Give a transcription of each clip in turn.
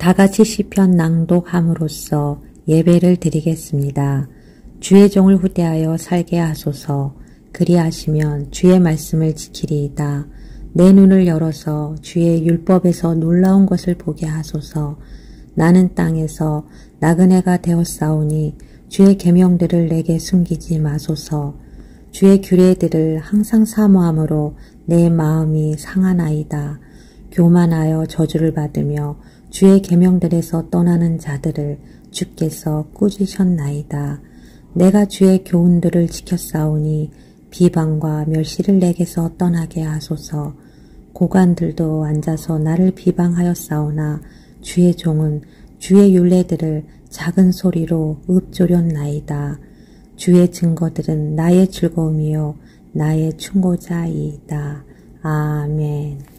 다 같이 시편 낭독함으로써 예배를 드리겠습니다. 주의 종을 후대하여 살게 하소서. 그리하시면 주의 말씀을 지키리이다. 내 눈을 열어서 주의 율법에서 놀라운 것을 보게 하소서. 나는 땅에서 나그네가 되었사오니 주의 계명들을 내게 숨기지 마소서. 주의 규례들을 항상 사모함으로 내 마음이 상하나이다. 교만하여 저주를 받으며 주의 계명들에서 떠나는 자들을 주께서 꾸짖으셨나이다. 내가 주의 교훈들을 지켰사오니 비방과 멸시를 내게서 떠나게 하소서. 고관들도 앉아서 나를 비방하였사오나 주의 종은 주의 율례들을 작은 소리로 읊조렸나이다. 주의 증거들은 나의 즐거움이요 나의 충고자이다. 아멘.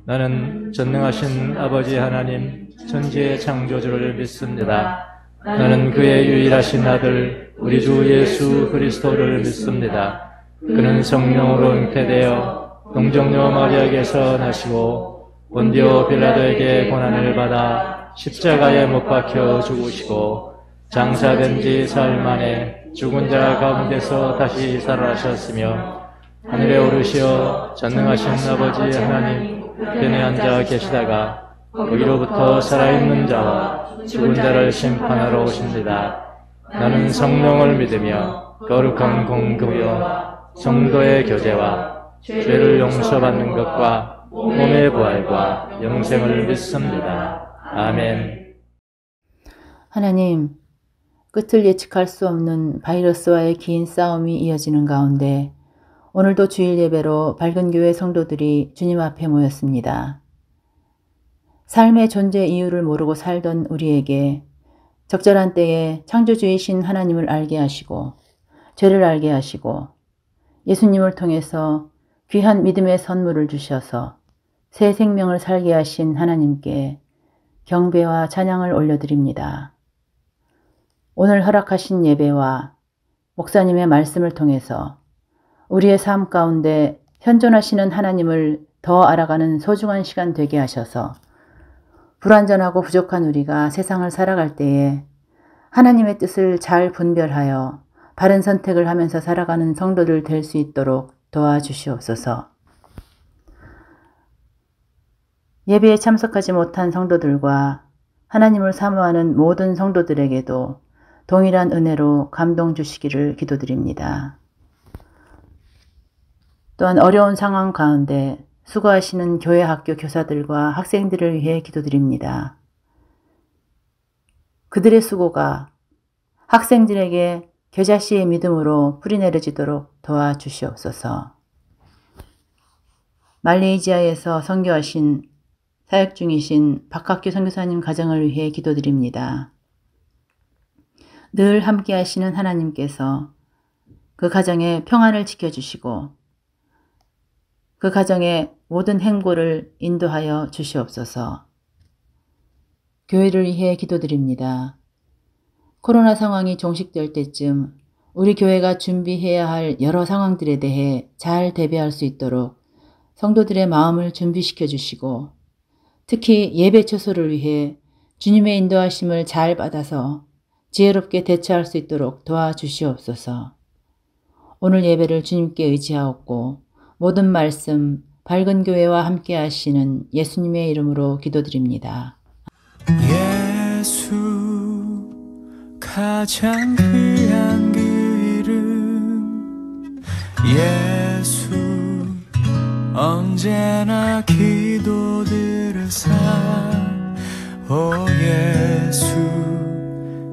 나는 전능하신 아버지 하나님 천지의 창조주를 믿습니다. 나는 그의 유일하신 아들 우리 주 예수 그리스도를 믿습니다. 그는 성령으로 잉태되어 동정녀 마리아에게서 나시고 본디오 빌라도에게 고난을 받아 십자가에 못 박혀 죽으시고 장사된 지 사흘 만에 죽은 자 가운데서 다시 살아나셨으며 하늘에 오르시어 전능하신 아버지 하나님 우편에 앉아 계시다가 거기로부터 살아있는 자와 죽은 자를 심판하러 오십니다. 나는 성령을 믿으며 거룩한 공급이와 성도의 교제와 죄를 용서받는 것과 몸의 부활과 영생을 믿습니다. 아멘. 하나님, 끝을 예측할 수 없는 바이러스와의 긴 싸움이 이어지는 가운데 오늘도 주일 예배로 밝은 교회 성도들이 주님 앞에 모였습니다. 삶의 존재 이유를 모르고 살던 우리에게 적절한 때에 창조주이신 하나님을 알게 하시고 죄를 알게 하시고 예수님을 통해서 귀한 믿음의 선물을 주셔서 새 생명을 살게 하신 하나님께 경배와 찬양을 올려드립니다. 오늘 허락하신 예배와 목사님의 말씀을 통해서 우리의 삶 가운데 현존하시는 하나님을 더 알아가는 소중한 시간 되게 하셔서 불완전하고 부족한 우리가 세상을 살아갈 때에 하나님의 뜻을 잘 분별하여 바른 선택을 하면서 살아가는 성도들 될 수 있도록 도와주시옵소서. 예배에 참석하지 못한 성도들과 하나님을 사모하는 모든 성도들에게도 동일한 은혜로 감동 주시기를 기도드립니다. 또한 어려운 상황 가운데 수고하시는 교회 학교 교사들과 학생들을 위해 기도드립니다. 그들의 수고가 학생들에게 겨자씨의 믿음으로 뿌리내려지도록 도와주시옵소서. 말레이시아에서 선교하신 사역 중이신 박학규 선교사님 가정을 위해 기도드립니다. 늘 함께 하시는 하나님께서 그 가정의 평안을 지켜주시고 그 가정의 모든 행보를 인도하여 주시옵소서. 교회를 위해 기도드립니다. 코로나 상황이 종식될 때쯤 우리 교회가 준비해야 할 여러 상황들에 대해 잘 대비할 수 있도록 성도들의 마음을 준비시켜 주시고 특히 예배 처소를 위해 주님의 인도하심을 잘 받아서 지혜롭게 대처할 수 있도록 도와주시옵소서. 오늘 예배를 주님께 의지하옵고 모든 말씀 밝은 교회와 함께 하시는 예수님의 이름으로 기도드립니다. 예수 가장 귀한 그 이름 예수 언제나 기도들을 오 예수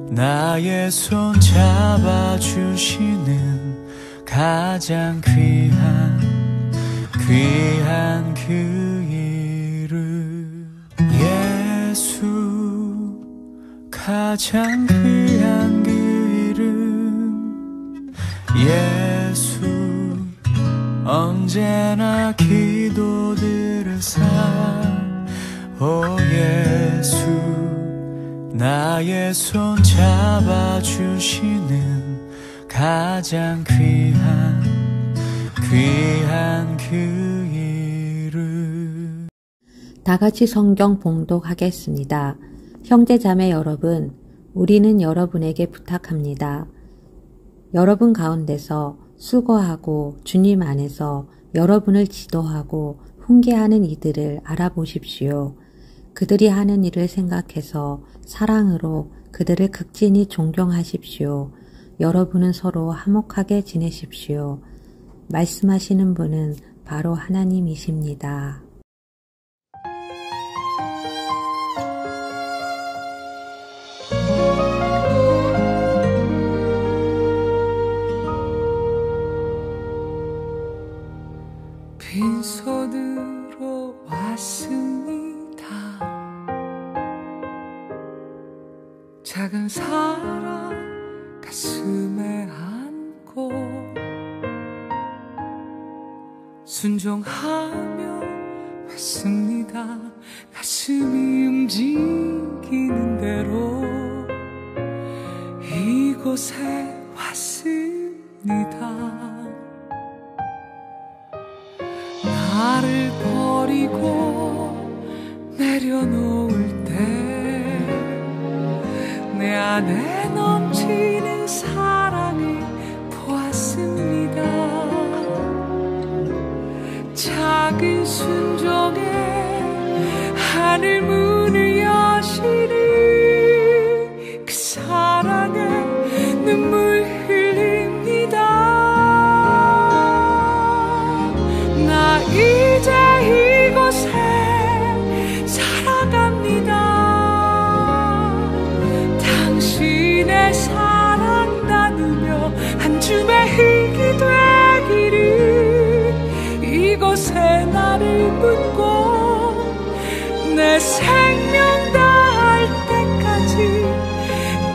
나의 손 잡아주시는 가장 귀한 그 이름 예수 가장 귀한 그 이름 예수 언제나 기도 들으사 오 예수 나의 손 잡아주시는 가장 귀한 그 이름 다 같이 성경 봉독하겠습니다. 형제자매 여러분, 우리는 여러분에게 부탁합니다. 여러분 가운데서 수고하고 주님 안에서 여러분을 지도하고 훈계하는 이들을 알아보십시오. 그들이 하는 일을 생각해서 사랑으로 그들을 극진히 존경하십시오. 여러분은 서로 화목하게 지내십시오. 말씀하시는 분은 바로 하나님이십니다. 빈손으로 왔습니다. 작은 사랑 가슴에 안고 순종하며 왔습니다. 가슴이 움직이는 대로 이곳에 왔습니다. 나를 버리고 내려놓을 때 내 안에 넘치는 사랑을 보았습니다. 작은 순종에 하늘 문을 여시는 그 사랑에 눈물 흘립니다. 나 이제 이곳에 살아갑니다. 당신의 사랑 나누며 한 줌의 흙이 되기를 이곳에 나를 묻고 내 생명 다할 때까지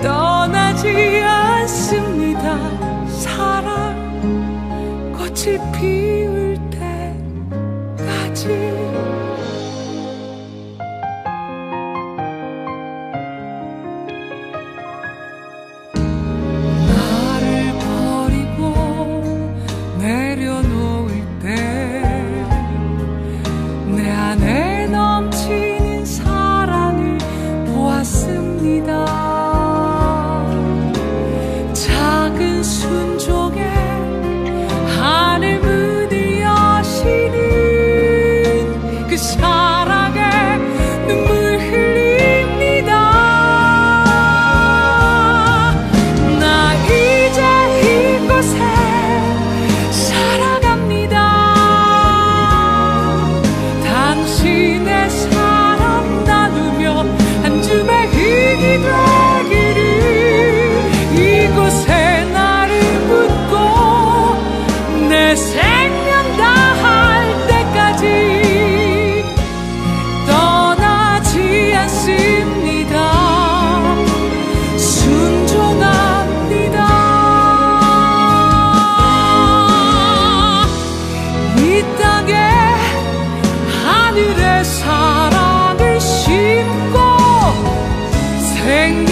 떠나지 않습니다. 사랑 꽃이 피울 때까지 나를 버리고 내려놓을 때 내 안에 넘치는 사랑을 보았습니다. 작은 순종에 하늘 문을 여시는 그 사랑에 눈물 흘립니다. 나 이제 이곳에 살아갑니다. 당신의 사랑 나누며 한 줌의 흙이 되기를 이곳에 나를 묻고 내 생명 다할 때까지 떠나지 않습니다. 순종합니다. 이 땅에 하늘의 사랑을 심고 생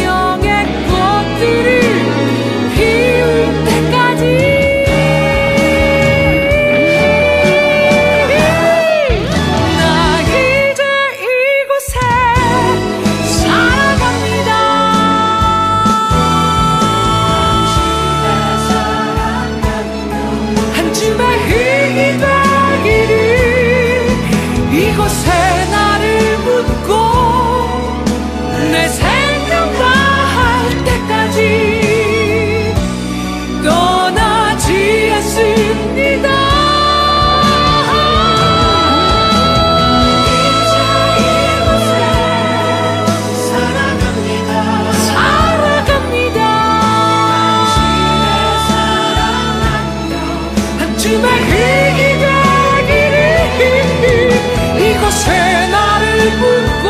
붙고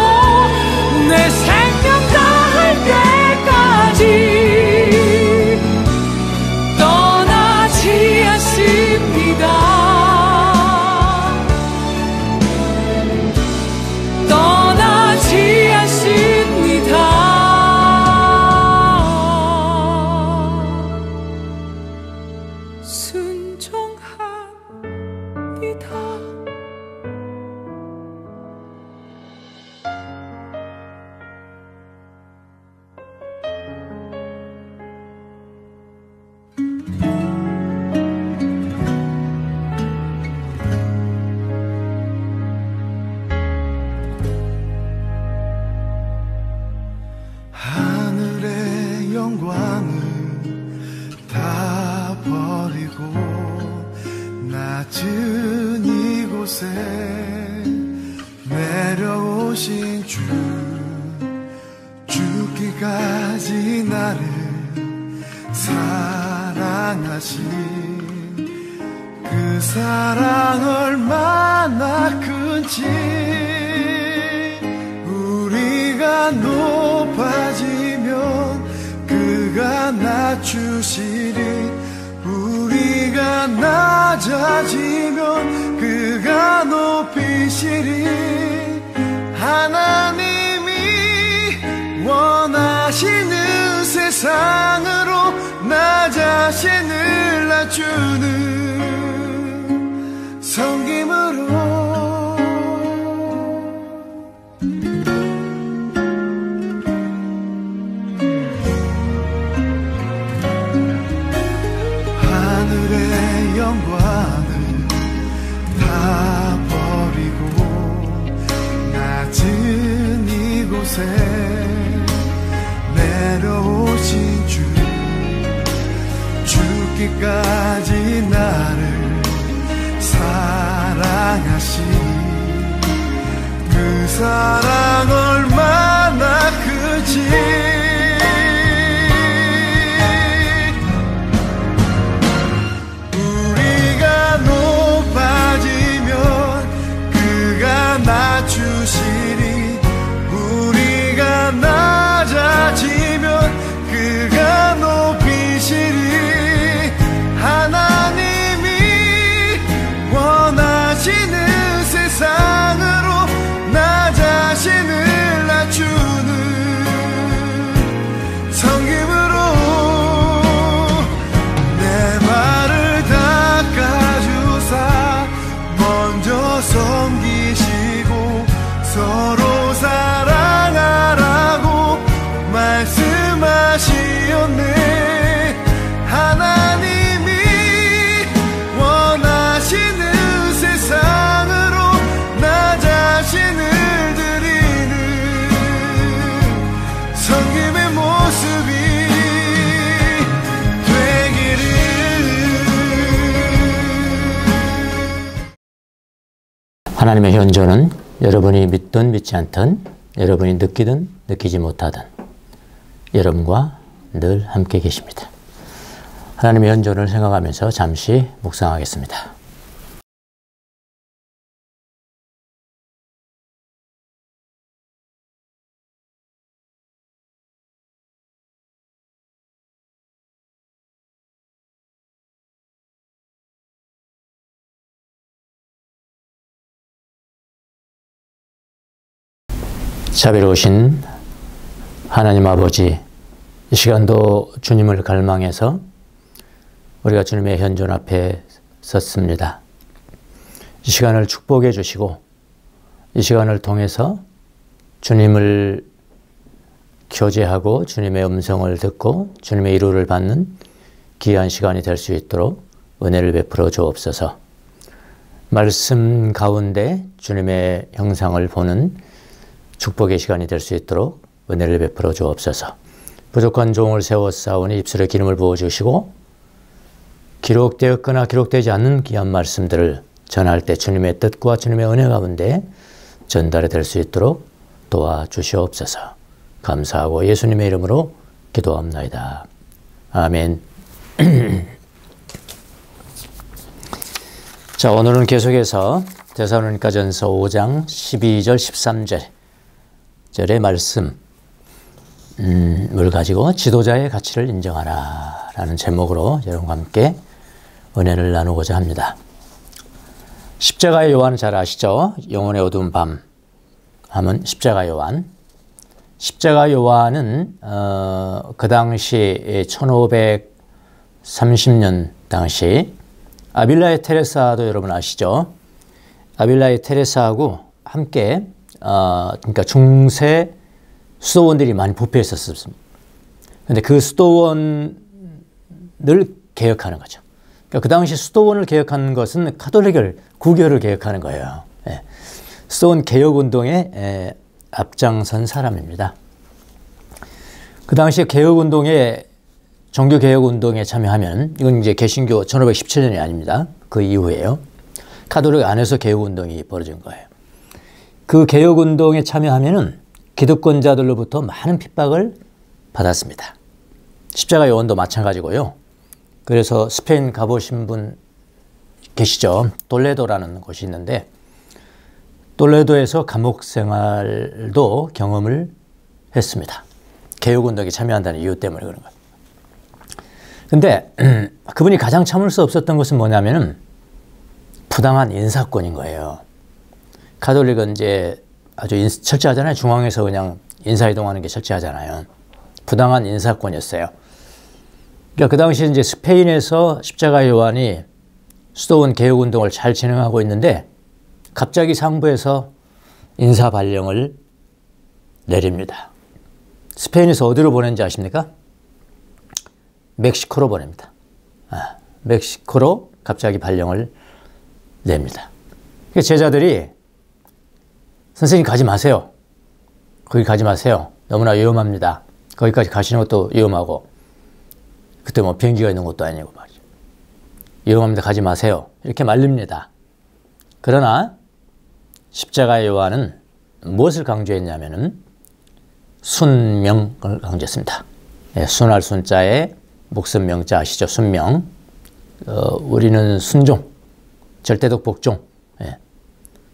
내 생명 다할 때까지 떠나지 않습니다. 떠나지 않습니다. 하늘의 영광을 다 버리고 낮은 이곳에 내려오신 주, 죽기까지 나를 사랑하신 그 사랑 얼마나 큰지 우리가 높아지면 그가 낮추시리 우리가 낮아지면 그가 높이시리 하나님이 원하시는 세상으로 나 자신을 낮추는 섬김으로 하늘의 영광을 다 버리고 낮은 이곳에 내려오신 주 죽기까지 나를 사랑하신 그 사랑 얼마나 크지 낮추시리 우리가 낮아지면 그가 높이시리 하나님이 원하시는 세상으로 나 자신을 낮추는 성김으로 내 발을 닦아주사 먼저 섬기시고 서로 사랑하라고 말씀하시었네 하나님이 원하시는 세상으로 나 자신을 드리는 섬김의 모습이 되기를 하나님의 현존은 여러분이 믿든 믿지 않든 여러분이 느끼든 느끼지 못하든 여러분과 늘 함께 계십니다. 하나님의 현존을 생각하면서 잠시 묵상하겠습니다. 자비로우신 하나님 아버지, 이 시간도 주님을 갈망해서 우리가 주님의 현존 앞에 섰습니다. 이 시간을 축복해 주시고 이 시간을 통해서 주님을 교제하고 주님의 음성을 듣고 주님의 이루를 받는 귀한 시간이 될 수 있도록 은혜를 베풀어 주옵소서. 말씀 가운데 주님의 형상을 보는 축복의 시간이 될 수 있도록 은혜를 베풀어 주옵소서. 부족한 종을 세워 싸우니 입술에 기름을 부어주시고 기록되었거나 기록되지 않는 귀한 말씀들을 전할 때 주님의 뜻과 주님의 은혜 가운데 전달이 될 수 있도록 도와주시옵소서. 감사하고 예수님의 이름으로 기도합나이다. 아멘. 자, 오늘은 계속해서 데살로니가전서 5장 12절 13절의 말씀을 가지고 지도자의 가치를 인정하라 라는 제목으로 여러분과 함께 은혜를 나누고자 합니다. 십자가의 요한 잘 아시죠? 영혼의 어두운 밤 하면 십자가 요한. 십자가 요한은 그 당시 1530년 당시 아빌라의 테레사도 여러분 아시죠? 아빌라의 테레사하고 함께 그러니까 중세 수도원들이 많이 부패했었습니다. 그런데 그 수도원을 개혁하는 거죠. 그러니까 그 당시 수도원을 개혁하는 것은 카톨릭을 구교를 개혁하는 거예요. 예. 수도원 개혁운동에 앞장선 사람입니다. 그 당시 개혁운동에 종교개혁운동에 참여하면 이건 이제 개신교 1517년이 아닙니다. 그 이후에요. 카톨릭 안에서 개혁운동이 벌어진 거예요. 그 개혁운동에 참여하면은 기득권자들로부터 많은 핍박을 받았습니다. 십자가 요한도 마찬가지고요. 그래서 스페인 가보신 분 계시죠? 돌레도라는 곳이 있는데 돌레도에서 감옥 생활도 경험을 했습니다. 개혁운동에 참여한다는 이유 때문에 그런 거예요. 근데 그분이 가장 참을 수 없었던 것은 뭐냐면은 부당한 인사권인 거예요. 가톨릭은 이제 아주 철저하잖아요. 중앙에서 그냥 인사이동하는 게 철저하잖아요. 부당한 인사권이었어요. 그러니까 그 당시 이제 스페인에서 십자가 요한이 수도원 개혁운동을 잘 진행하고 있는데 갑자기 상부에서 인사 발령을 내립니다. 스페인에서 어디로 보낸지 아십니까? 멕시코로 보냅니다. 멕시코로 갑자기 발령을 냅니다. 그러니까 제자들이 선생님 가지 마세요. 거기 가지 마세요. 너무나 위험합니다. 거기까지 가시는 것도 위험하고 그때 뭐 비행기가 있는 것도 아니고 말이죠. 위험합니다. 가지 마세요. 이렇게 말립니다. 그러나 십자가의 요한은 무엇을 강조했냐면은 순명을 강조했습니다. 예, 순할 순자에 목숨 명자 아시죠? 순명. 우리는 순종, 절대적 복종. 예.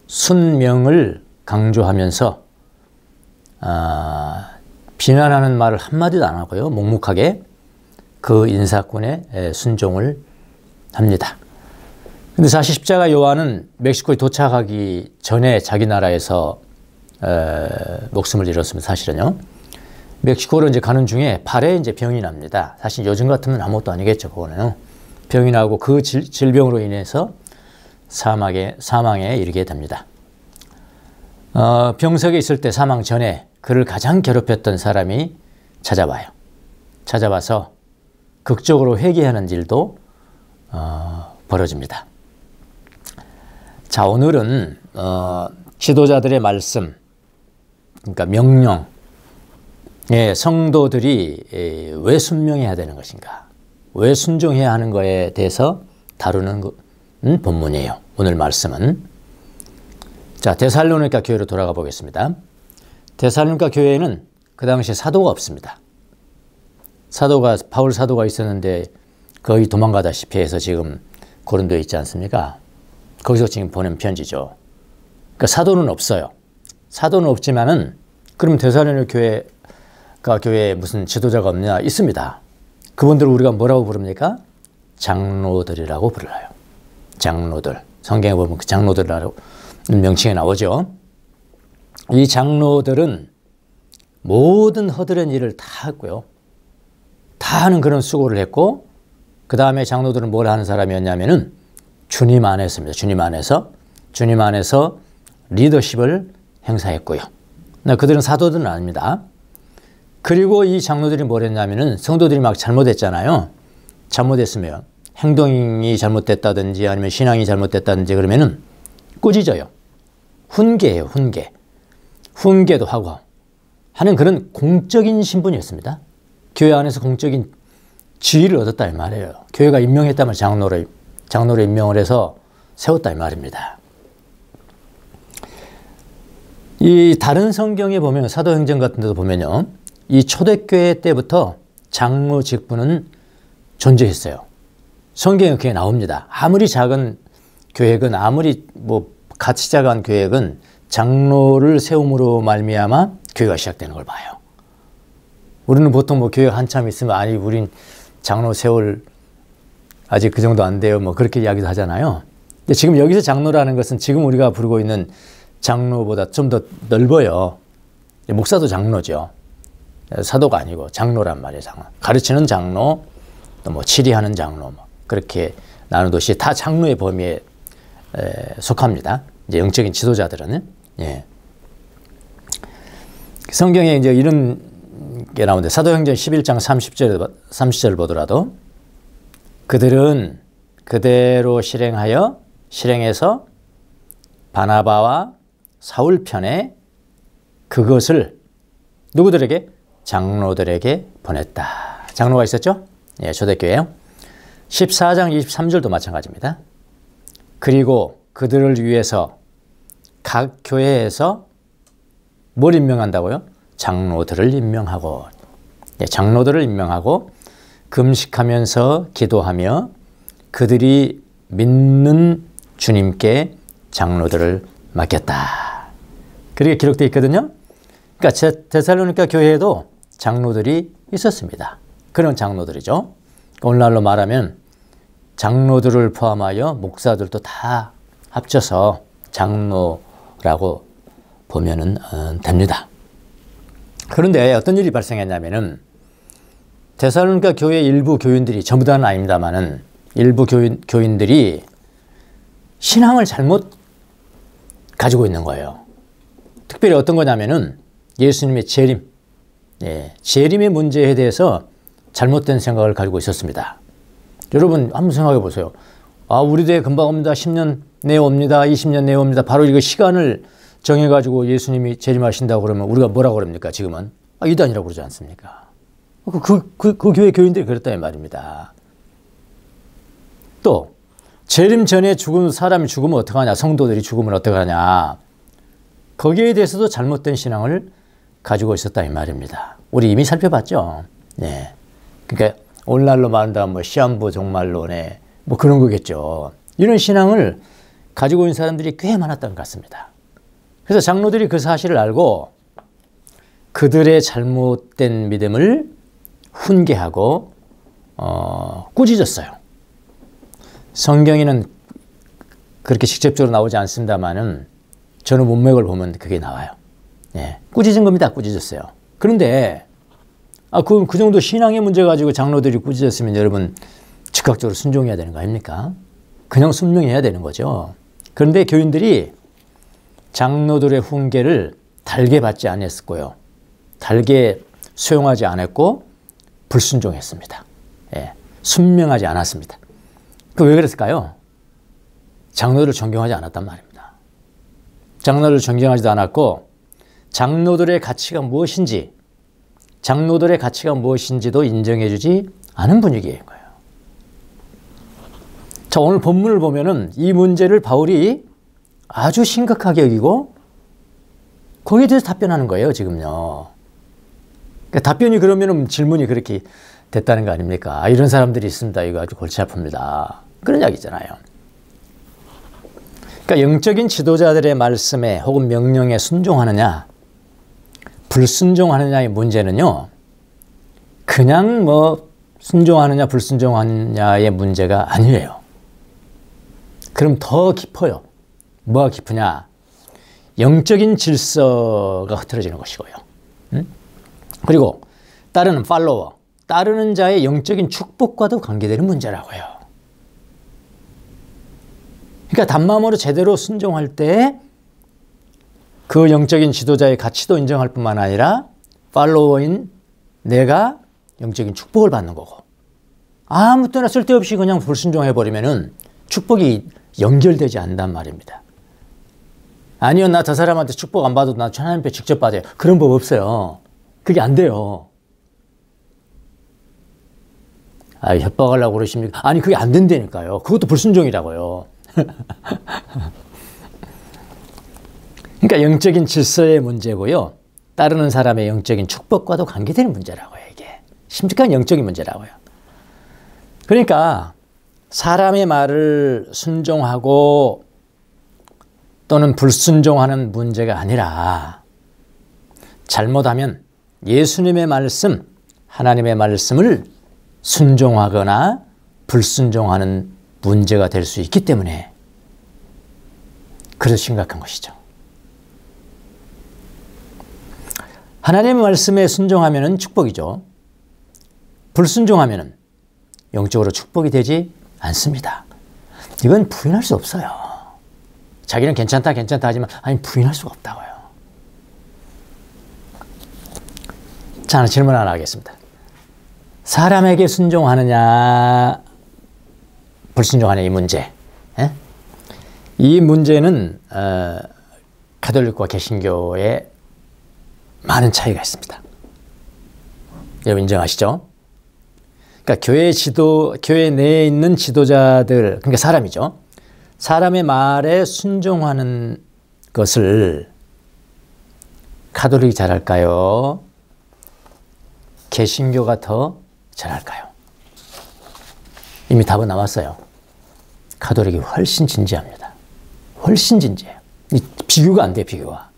순명을 강조하면서 비난하는 말을 한마디도 안 하고요. 묵묵하게 그 인사권에 순종을 합니다. 근데 사실 십자가 요한은 멕시코에 도착하기 전에 자기 나라에서 목숨을 잃었으면 사실은요. 멕시코로 이제 가는 중에 팔에 이제 병이 납니다. 사실 요즘 같으면 아무것도 아니겠죠, 그거는요. 병이 나고 그 질병으로 인해서 사망에 이르게 됩니다. 병석에 있을 때 사망 전에 그를 가장 괴롭혔던 사람이 찾아와요. 찾아와서 극적으로 회개하는 일도 벌어집니다. 자, 오늘은 지도자들의 말씀, 그러니까 명령, 성도들이 왜 순명해야 되는 것인가, 왜 순종해야 하는 것에 대해서 다루는 본문이에요. 오늘 말씀은. 자, 데살로니가 교회로 돌아가 보겠습니다. 데살로니가 교회에는 그 당시에 사도가 없습니다. 바울 사도가 있었는데 거의 도망가다시피 해서 지금 고린도에 있지 않습니까? 거기서 지금 보낸 편지죠. 그러니까 사도는 없어요. 사도는 없지만은 그럼 데살로니가 교회에 무슨 지도자가 없냐? 있습니다. 그분들을 우리가 뭐라고 부릅니까? 장로들이라고 불러요. 장로들. 성경에 보면 그 장로들이라고 명칭에 나오죠. 이 장로들은 모든 허드렛 일을 다 했고요. 다 하는 그런 수고를 했고, 그 다음에 장로들은 뭘 하는 사람이었냐면은 주님 안에서입니다. 주님 안에서 리더십을 행사했고요. 그들은 사도들은 아닙니다. 그리고 이 장로들이 뭘 했냐면은 성도들이 막 잘못했잖아요. 잘못했으면 행동이 잘못됐다든지 아니면 신앙이 잘못됐다든지 그러면은 꾸짖어요. 훈계예요, 훈계. 훈계도 하고 하는 그런 공적인 신분이었습니다. 교회 안에서 공적인 지위를 얻었다 이 말이에요. 교회가 임명했다면 장로를 임명을 해서 세웠다 이 말입니다. 이 다른 성경에 보면 사도행전 같은 데도 보면요. 이 초대교회 때부터 장로 직분은 존재했어요. 성경에 그게 나옵니다. 아무리 작은 교회건 아무리 뭐 같이 시작한 교회는 장로를 세움으로 말미암아 교회가 시작되는 걸 봐요. 우리는 보통 뭐 교회 한참 있으면 아니 우린 장로 세울 아직 그 정도 안 돼요. 뭐 그렇게 이야기도 하잖아요. 근데 지금 여기서 장로라는 것은 지금 우리가 부르고 있는 장로보다 좀 더 넓어요. 목사도 장로죠. 사도가 아니고 장로란 말이에요. 장로. 가르치는 장로, 또 뭐 치리하는 장로, 뭐 그렇게 나누듯이 다 장로의 범위에 속합니다. 이제 영적인 지도자들은. 예. 성경에 이제 이런 게 나오는데 사도행전 11장 30절 보더라도 그들은 그대로 실행해서 바나바와 사울 편에 그것을 누구들에게? 장로들에게 보냈다. 장로가 있었죠? 예, 초대교회요. 14장 23절도 마찬가지입니다. 그리고 그들을 위해서 각 교회에서 뭘 임명한다고요? 장로들을 임명하고, 예, 장로들을 임명하고 금식하면서 기도하며 그들이 믿는 주님께 장로들을 맡겼다. 그렇게 기록되어 있거든요. 그러니까 데살로니가 교회에도 장로들이 있었습니다. 그런 장로들이죠. 오늘날로 말하면 장로들을 포함하여 목사들도 다 합쳐서 장로라고 보면 됩니다. 그런데 어떤 일이 발생했냐면은 데살로니가 교회 일부 교인들이 전부 다는 아닙니다만은 일부 교인들이 신앙을 잘못 가지고 있는 거예요. 특별히 어떤 거냐면은 예수님의 재림, 예, 재림의 문제에 대해서 잘못된 생각을 가지고 있었습니다. 여러분 한번 생각해 보세요. 아, 우리 대에 금방 옵니다. 10년 내에 옵니다. 20년 내에 옵니다. 바로 이거 시간을 정해가지고 예수님이 재림하신다고 그러면 우리가 뭐라고 그럽니까? 지금은 이단이라고 그러지 않습니까? 그 교회 교인들이 그랬다는 말입니다. 또 재림 전에 사람이 죽으면 어떡하냐, 성도들이 죽으면 어떡하냐, 거기에 대해서도 잘못된 신앙을 가지고 있었다 이 말입니다. 우리 이미 살펴봤죠. 네. 그러니까 오늘날로 말한다면 뭐 시한부 종말론에 뭐 그런 거겠죠. 이런 신앙을 가지고 있는 사람들이 꽤 많았던 것 같습니다. 그래서 장로들이 그 사실을 알고 그들의 잘못된 믿음을 훈계하고 꾸짖었어요. 성경에는 그렇게 직접적으로 나오지 않습니다만은 저는 문맥을 보면 그게 나와요. 예, 꾸짖은 겁니다. 꾸짖었어요. 그런데 그 정도 신앙의 문제 가지고 장로들이 꾸짖었으면 여러분 즉각적으로 순종해야 되는 거 아닙니까? 그냥 순명해야 되는 거죠. 그런데 교인들이 장로들의 훈계를 달게 받지 않았고요. 달게 수용하지 않았고 불순종했습니다. 예, 순명하지 않았습니다. 왜 그랬을까요? 장로들을 존경하지 않았단 말입니다. 장로들을 존경하지도 않았고 장로들의 가치가 무엇인지도 인정해주지 않은 분위기인 거예요. 자, 오늘 본문을 보면은 이 문제를 바울이 아주 심각하게 여기고 거기에 대해서 답변하는 거예요, 지금요. 그러니까 답변이 그러면은 질문이 그렇게 됐다는 거 아닙니까? 이런 사람들이 있습니다. 이거 아주 골치 아픕니다. 그런 이야기잖아요. 그러니까 영적인 지도자들의 말씀에 혹은 명령에 순종하느냐, 불순종하느냐의 문제는요, 그냥 뭐 순종하느냐, 불순종하느냐의 문제가 아니에요. 그럼 더 깊어요. 뭐가 깊으냐? 영적인 질서가 흐트러지는 것이고요. 그리고 따르는 팔로워, 따르는 자의 영적인 축복과도 관계되는 문제라고요. 그러니까 단마음으로 제대로 순종할 때 그 영적인 지도자의 가치도 인정할 뿐만 아니라 팔로워인 내가 영적인 축복을 받는 거고, 아무 때나 쓸데없이 그냥 불순종해버리면은 축복이 연결되지 않는단 말입니다. 아니요, 나 저 사람한테 축복 안 받아도 나 하나님께 직접 받아요. 그런 법 없어요. 그게 안 돼요. 협박하려고 그러십니까? 아니, 그게 안 된다니까요. 그것도 불순종이라고요. 그러니까 영적인 질서의 문제고요. 따르는 사람의 영적인 축복과도 관계되는 문제라고요. 이게 심각한 영적인 문제라고요. 그러니까 사람의 말을 순종하고 또는 불순종하는 문제가 아니라 잘못하면 예수님의 말씀, 하나님의 말씀을 순종하거나 불순종하는 문제가 될 수 있기 때문에 그래서 심각한 것이죠. 하나님의 말씀에 순종하면 축복이죠. 불순종하면 영적으로 축복이 되지 않습니다. 이건 부인할 수 없어요. 자기는 괜찮다 하지만 아니 부인할 수가 없다고요. 자, 질문 하나 하겠습니다. 사람에게 순종하느냐 불순종하느냐 이 문제. 이 문제는 가톨릭과 개신교에 많은 차이가 있습니다. 여러분 인정하시죠? 그러니까 교회 내에 있는 지도자들, 그러니까 사람이죠. 사람의 말에 순종하는 것을 가톨릭이 잘할까요? 개신교가 더 잘할까요? 이미 답은 나왔어요. 가톨릭이 훨씬 진지합니다. 훨씬 진지해요. 비교가 안 돼, 비교가.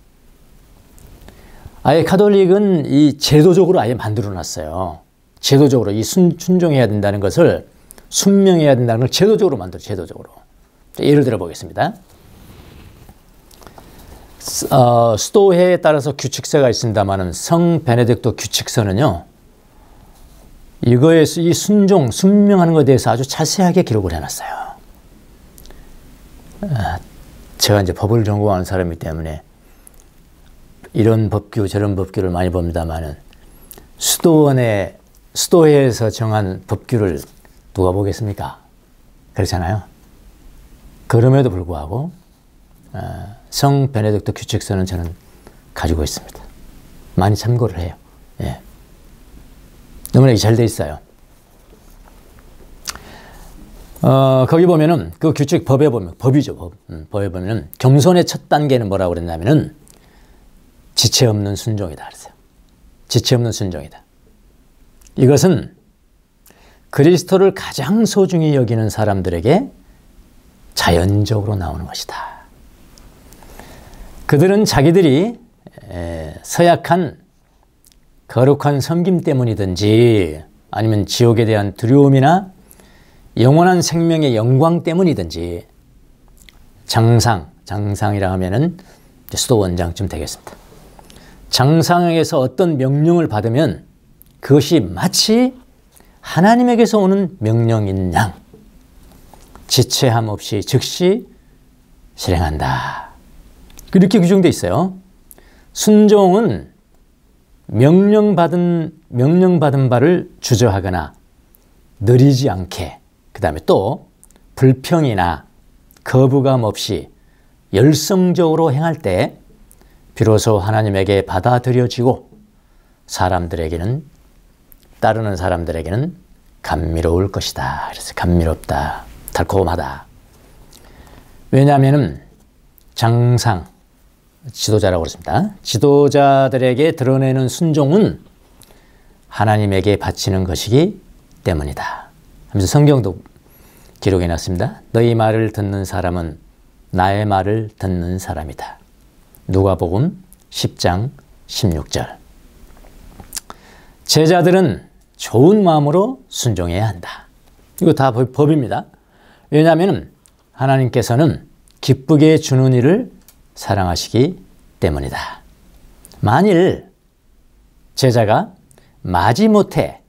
아예 가톨릭은 이 제도적으로 아예 만들어 놨어요. 제도적으로 이 순종해야 된다는 것을, 순명해야 된다는 걸 제도적으로 만들어, 제도적으로. 예를 들어 보겠습니다. 수도회에 따라서 규칙서가 있습니다만은 성 베네딕토 규칙서는요, 이거에 이 순명하는 것에 대해서 아주 자세하게 기록을 해놨어요. 제가 이제 법을 전공하는 사람이기 때문에 이런 법규 저런 법규를 많이 봅니다만은 수도회에서 정한 법규를 누가 보겠습니까? 그렇잖아요. 그럼에도 불구하고 성 베네딕토 규칙서는 저는 가지고 있습니다. 많이 참고를 해요. 예. 너무나 잘 돼 있어요. 거기 보면은 그 규칙 법에 보면, 법이죠, 법에 보면은 겸손의 첫 단계는 뭐라고 그랬냐면은 지체 없는 순종이다 그랬어요. 지체 없는 순종이다. 이것은 그리스도를 가장 소중히 여기는 사람들에게 자연적으로 나오는 것이다. 그들은 자기들이 서약한 거룩한 섬김 때문이든지 아니면 지옥에 대한 두려움이나 영원한 생명의 영광 때문이든지 장상이라 하면은 수도원장쯤 되겠습니다. 장상에게서 어떤 명령을 받으면 그것이 마치 하나님에게서 오는 명령인 양 지체함 없이 즉시 실행한다. 그렇게 규정되어 있어요. 순종은 명령받은 바를 주저하거나 느리지 않게, 그 다음에 또 불평이나 거부감 없이 열성적으로 행할 때 비로소 하나님에게 받아들여지고 따르는 사람들에게는 감미로울 것이다. 그래서 감미롭다, 달콤하다. 왜냐하면 장상, 지도자라고 그랬습니다. 지도자들에게 드러내는 순종은 하나님에게 바치는 것이기 때문이다 하면서 성경도 기록해 놨습니다. 너희 말을 듣는 사람은 나의 말을 듣는 사람이다. 누가복음 10장 16절. 제자들은 좋은 마음으로 순종해야 한다. 이거 다 법입니다. 왜냐하면 하나님께서는 기쁘게 주는 일을 사랑하시기 때문이다. 만일 제자가 마지못해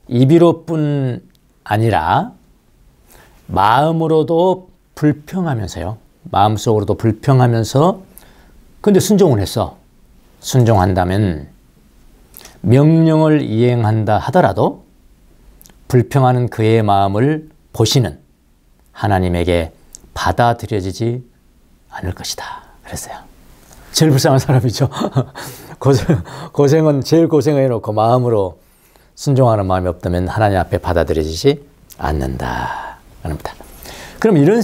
입으로뿐 아니라 마음으로도 불평하면서요. 마음속으로도 불평하면서 근데 순종을 했어. 순종한다면 명령을 이행한다 하더라도 불평하는 그의 마음을 보시는 하나님에게 받아들여지지 않을 것이다. 그랬어요. 제일 불쌍한 사람이죠. 고생은 제일 고생해놓고 마음으로 순종하는 마음이 없다면 하나님 앞에 받아들여지지 않는다. 그럽니다. 그럼 이런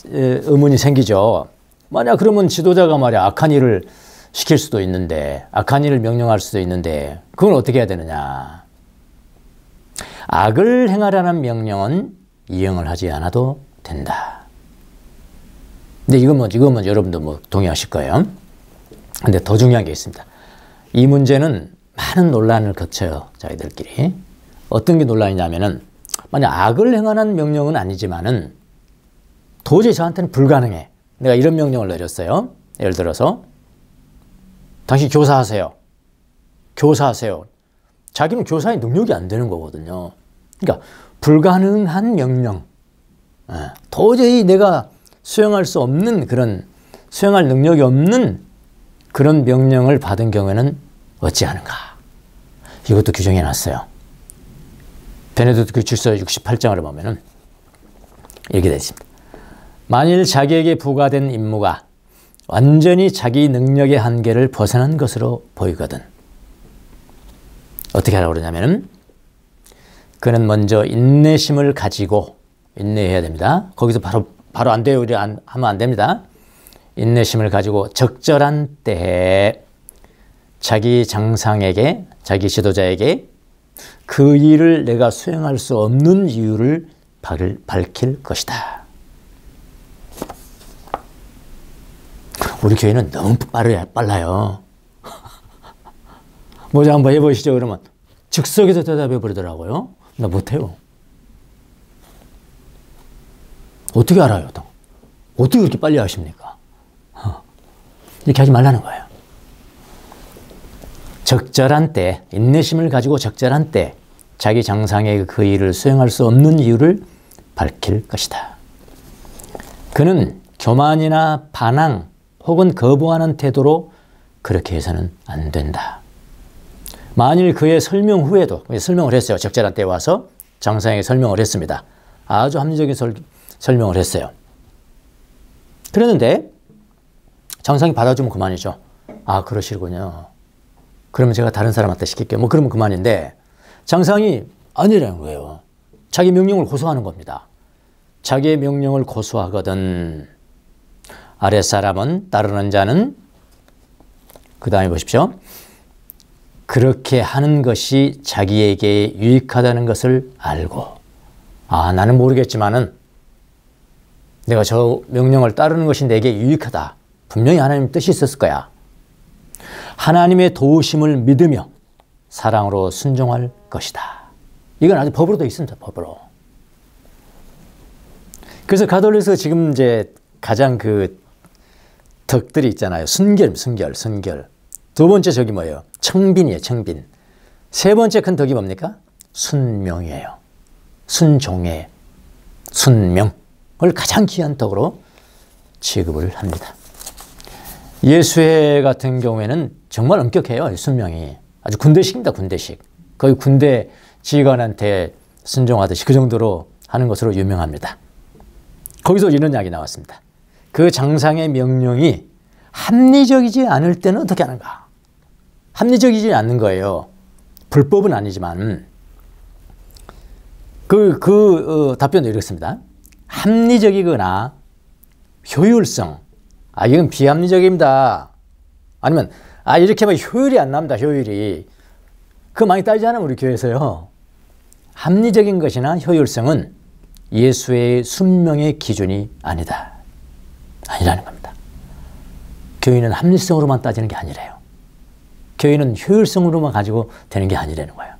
의문이 생기죠. 만약 그러면 지도자가 말이야 악한 일을 시킬 수도 있는데, 악한 일을 명령할 수도 있는데 그건 어떻게 해야 되느냐. 악을 행하라는 명령은 이행을 하지 않아도 된다. 근데 이건 여러분도 뭐 동의하실 거예요. 근데 더 중요한 게 있습니다. 이 문제는 많은 논란을 거쳐요. 저희들끼리. 어떤 게 논란이냐면은 만약 악을 행하는 명령은 아니지만은 도저히 저한테는 불가능해. 내가 이런 명령을 내렸어요. 예를 들어서 당신 교사하세요. 교사하세요. 자기는 교사의 능력이 안 되는 거거든요. 그러니까 불가능한 명령. 도저히 내가 수행할 수 없는 그런 수행할 능력이 없는 그런 명령을 받은 경우에는 어찌하는가. 이것도 규정해 놨어요. 베네딕토 질서 68장을 보면은 이렇게 되어 있습니다. 만일 자기에게 부과된 임무가 완전히 자기 능력의 한계를 벗어난 것으로 보이거든 어떻게 하라고 그러냐면은 그는 먼저 인내심을 가지고 인내해야 됩니다. 거기서 바로 안 돼요. 하면 안 됩니다. 인내심을 가지고 적절한 때에 자기 장상에게, 자기 지도자에게 그 일을 내가 수행할 수 없는 이유를 밝힐 것이다. 우리 교회는 너무 빨라요. 뭐자 한번 해보시죠. 그러면 즉석에서 대답해 버리더라고요. 나 못해요. 어떻게 알아요? 어떻게 그렇게 빨리 하십니까? 이렇게 하지 말라는 거예요. 적절한 때, 인내심을 가지고 적절한 때 자기 장상의 그 일을 수행할 수 없는 이유를 밝힐 것이다. 그는 교만이나 반항 혹은 거부하는 태도로 그렇게 해서는 안 된다. 만일 그의 설명 후에도 설명을 했어요. 적절한 때에 와서 장상에게 설명을 했습니다. 아주 합리적인 설명을 했어요. 그랬는데 장상이 받아주면 그만이죠. 아, 그러시군요. 그러면 제가 다른 사람한테 시킬게요. 뭐 그러면 그만인데 장상이 아니라는 거예요. 자기 명령을 고수하는 겁니다. 자기의 명령을 고수하거든 아랫사람은 따르는 자는 그 다음에 보십시오. 그렇게 하는 것이 자기에게 유익하다는 것을 알고 아, 나는 모르겠지만은 내가 저 명령을 따르는 것이 내게 유익하다. 분명히 하나님 뜻이 있었을 거야. 하나님의 도우심을 믿으며 사랑으로 순종할 것이다. 이건 아주 법으로 되어 있습니다. 법으로. 그래서 가톨릭에서 지금 이제 가장 그 덕들이 있잖아요. 순결. 두 번째 저기 뭐예요? 청빈이에요. 청빈. 세 번째 큰 덕이 뭡니까? 순명이에요. 순종의 순명을 가장 귀한 덕으로 취급을 합니다. 예수회 같은 경우에는 정말 엄격해요. 순명이. 아주 군대식입니다. 군대식. 거의 군대 지휘관한테 순종하듯이 그 정도로 하는 것으로 유명합니다. 거기서 이런 이야기 나왔습니다. 그 장상의 명령이 합리적이지 않을 때는 어떻게 하는가? 합리적이지 않는 거예요. 불법은 아니지만 답변도 이렇습니다. 합리적이거나 효율성, 이건 비합리적입니다. 아니면 이렇게 하면 효율이 안 납니다. 효율이. 그거 많이 따지지 않으면 우리 교회에서요. 합리적인 것이나 효율성은 예수의 순명의 기준이 아니라는 겁니다. 교회는 합리성으로만 따지는 게 아니래요. 교회는 효율성으로만 가지고 되는 게 아니라는 거예요.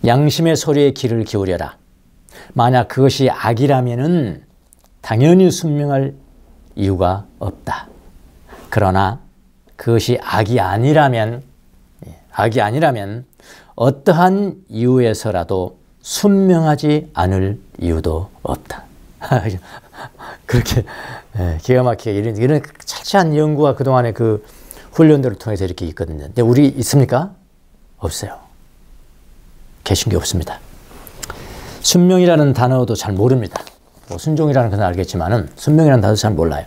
양심의 소리에 귀를 기울여라. 만약 그것이 악이라면은 당연히 순명할 이유가 없다. 그러나 그것이 악이 아니라면 어떠한 이유에서라도 순명하지 않을 이유도 없다. 그렇게 기가 막히게 이런 철저한 연구와 그동안의 그 훈련들을 통해서 이렇게 있거든요. 근데 우리 있습니까? 없어요. 개신교 없습니다. 순명이라는 단어도 잘 모릅니다. 뭐 순종이라는 건 알겠지만은 순명이라는 단어도 잘 몰라요.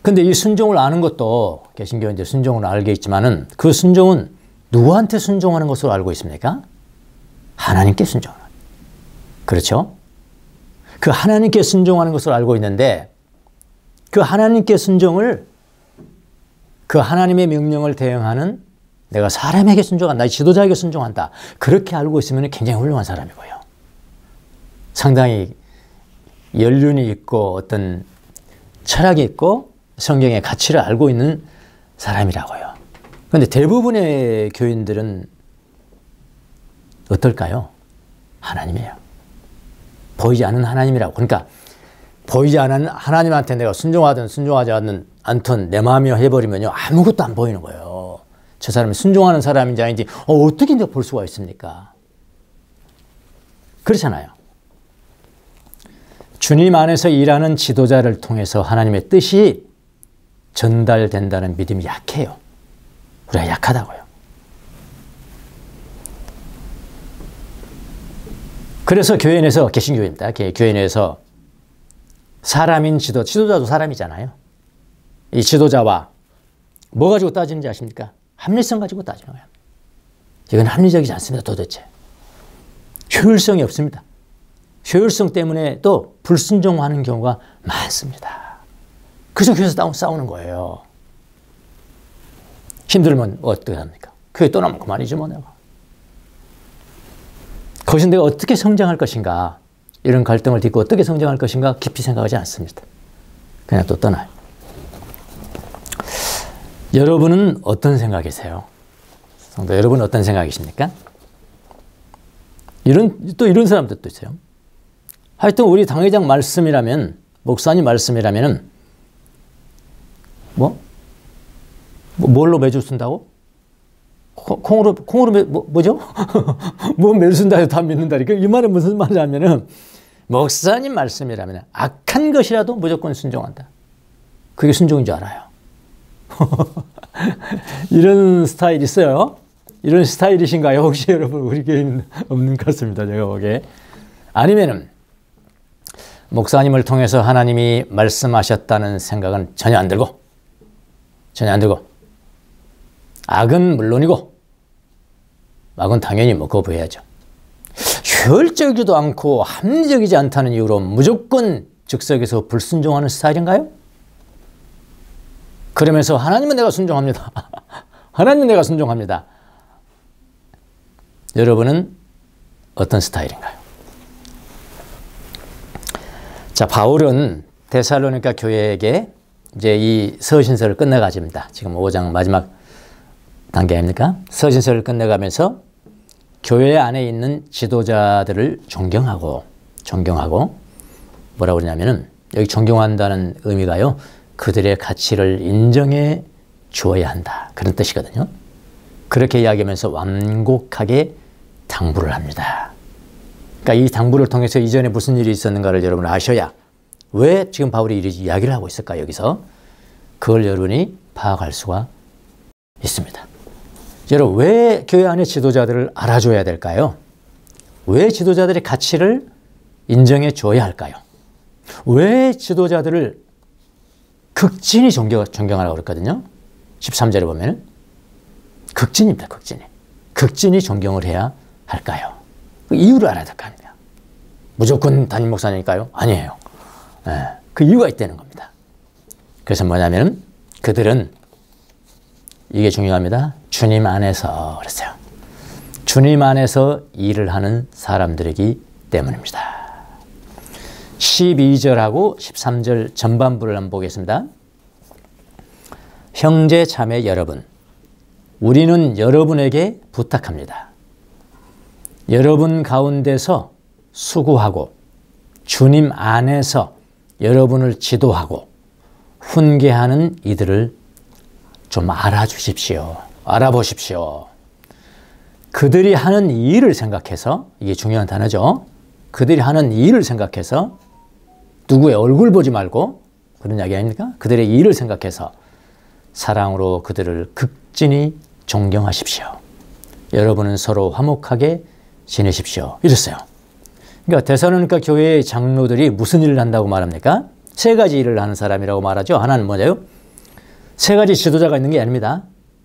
근데 이 순종을 아는 것도 개신교 이제 순종을 알게 있지만은 그 순종은 누구한테 순종하는 것으로 알고 있습니까? 하나님께 순종하는. 그렇죠? 그 하나님께 순종하는 것으로 알고 있는데 그 하나님께 순종을 그 하나님의 명령을 대응하는 내가 사람에게 순종한다. 나의 지도자에게 순종한다. 그렇게 알고 있으면 굉장히 훌륭한 사람이고요. 상당히 연륜이 있고 어떤 철학이 있고 성경의 가치를 알고 있는 사람이라고요. 그런데 대부분의 교인들은 어떨까요? 하나님이에요. 보이지 않는 하나님이라고. 그러니까 보이지 않는 하나님한테 내가 순종하든 순종하지 않든 내 마음이 해버리면요, 아무것도 안 보이는 거예요. 저 사람이 순종하는 사람인지 아닌지 어떻게 내가 볼 수가 있습니까? 그렇잖아요. 주님 안에서 일하는 지도자를 통해서 하나님의 뜻이 전달된다는 믿음이 약해요. 우리가 약하다고요. 그래서 교회 내에서, 개신교입니다. 교회 내에서 사람인 지도자도 사람이잖아요. 이 지도자와 뭐 가지고 따지는지 아십니까? 합리성 가지고 따지는 거예요. 이건 합리적이지 않습니다. 도대체. 효율성이 없습니다. 효율성 때문에 또 불순종하는 경우가 많습니다. 그래서 교회에서 싸우는 거예요. 힘들면 어떻게 합니까? 교회 떠나면 그만이지 뭐 내가. 거기서 내가 어떻게 성장할 것인가, 이런 갈등을 딛고 어떻게 성장할 것인가 깊이 생각하지 않습니다. 그냥 또 떠나요. 여러분은 어떤 생각이세요? 성도 여러분은 어떤 생각이십니까? 이런 사람들도 있어요. 하여튼 우리 당회장 말씀이라면, 목사님 말씀이라면은 뭘로 매주 쓴다고? 콩으로 뭐죠? 뭐 매주 쓴다 해도 다 믿는다. 이 말은 무슨 말이냐면은, 목사님 말씀이라면 악한 것이라도 무조건 순종한다. 그게 순종인 줄 알아요. 이런 스타일 있어요? 이런 스타일이신가요? 혹시 여러분, 우리 교회는 없는 것 같습니다. 제가 보기에. 아니면은 목사님을 통해서 하나님이 말씀하셨다는 생각은 전혀 안 들고, 악은 물론이고, 악은 당연히 거부해야죠. 효율적이지도 않고 합리적이지 않다는 이유로 무조건 즉석에서 불순종하는 스타일인가요? 그러면서 하나님은 내가 순종합니다. 하나님은 내가 순종합니다. 여러분은 어떤 스타일인가요? 자, 바울은 데살로니가 교회에게 이제 이 서신서를 끝내가집니다. 지금 5장 마지막 단계 아닙니까? 서신서를 끝내가면서 교회 안에 있는 지도자들을 존경하고 뭐라고 그러냐면은, 여기 존경한다는 의미가요, 그들의 가치를 인정해 주어야 한다, 그런 뜻이거든요. 그렇게 이야기하면서 완곡하게 당부를 합니다. 그러니까 이 당부를 통해서 이전에 무슨 일이 있었는가를 여러분 아셔야, 왜 지금 바울이 이야기를 하고 있을까, 여기서 그걸 여러분이 파악할 수가 있습니다. 여러분, 왜 교회 안의 지도자들을 알아줘야 될까요? 왜 지도자들의 가치를 인정해 줘야 할까요? 왜 지도자들을 극진히 존경하라고 그랬거든요. 13절에 보면 극진입니다. 극진히 존경을 해야 할까요? 그 이유를 알아야 될 거 아닙니까? 무조건 담임 목사니까요? 아니에요. 그 이유가 있다는 겁니다. 그래서 뭐냐면, 그들은, 이게 중요합니다, 주님 안에서, 그랬어요. 주님 안에서 일을 하는 사람들이기 때문입니다. 12절하고 13절 전반부를 한번 보겠습니다. 형제 자매 여러분, 우리는 여러분에게 부탁합니다. 여러분 가운데서 수고하고 주님 안에서 여러분을 지도하고 훈계하는 이들을 좀 알아주십시오. 알아보십시오. 그들이 하는 일을 생각해서, 이게 중요한 단어죠. 그들이 하는 일을 생각해서, 누구의 얼굴 보지 말고, 그런 이야기 아닙니까? 그들의 일을 생각해서 사랑으로 그들을 극진히 존경하십시오. 여러분은 서로 화목하게 지내십시오. 이랬어요. 그러니까 데살로니가 교회의 장로들이 무슨 일을 한다고 말합니까? 세 가지 일을 하는 사람이라고 말하죠. 하나는 뭐냐요? 세 가지 지도자가 있는 게 아닙니다.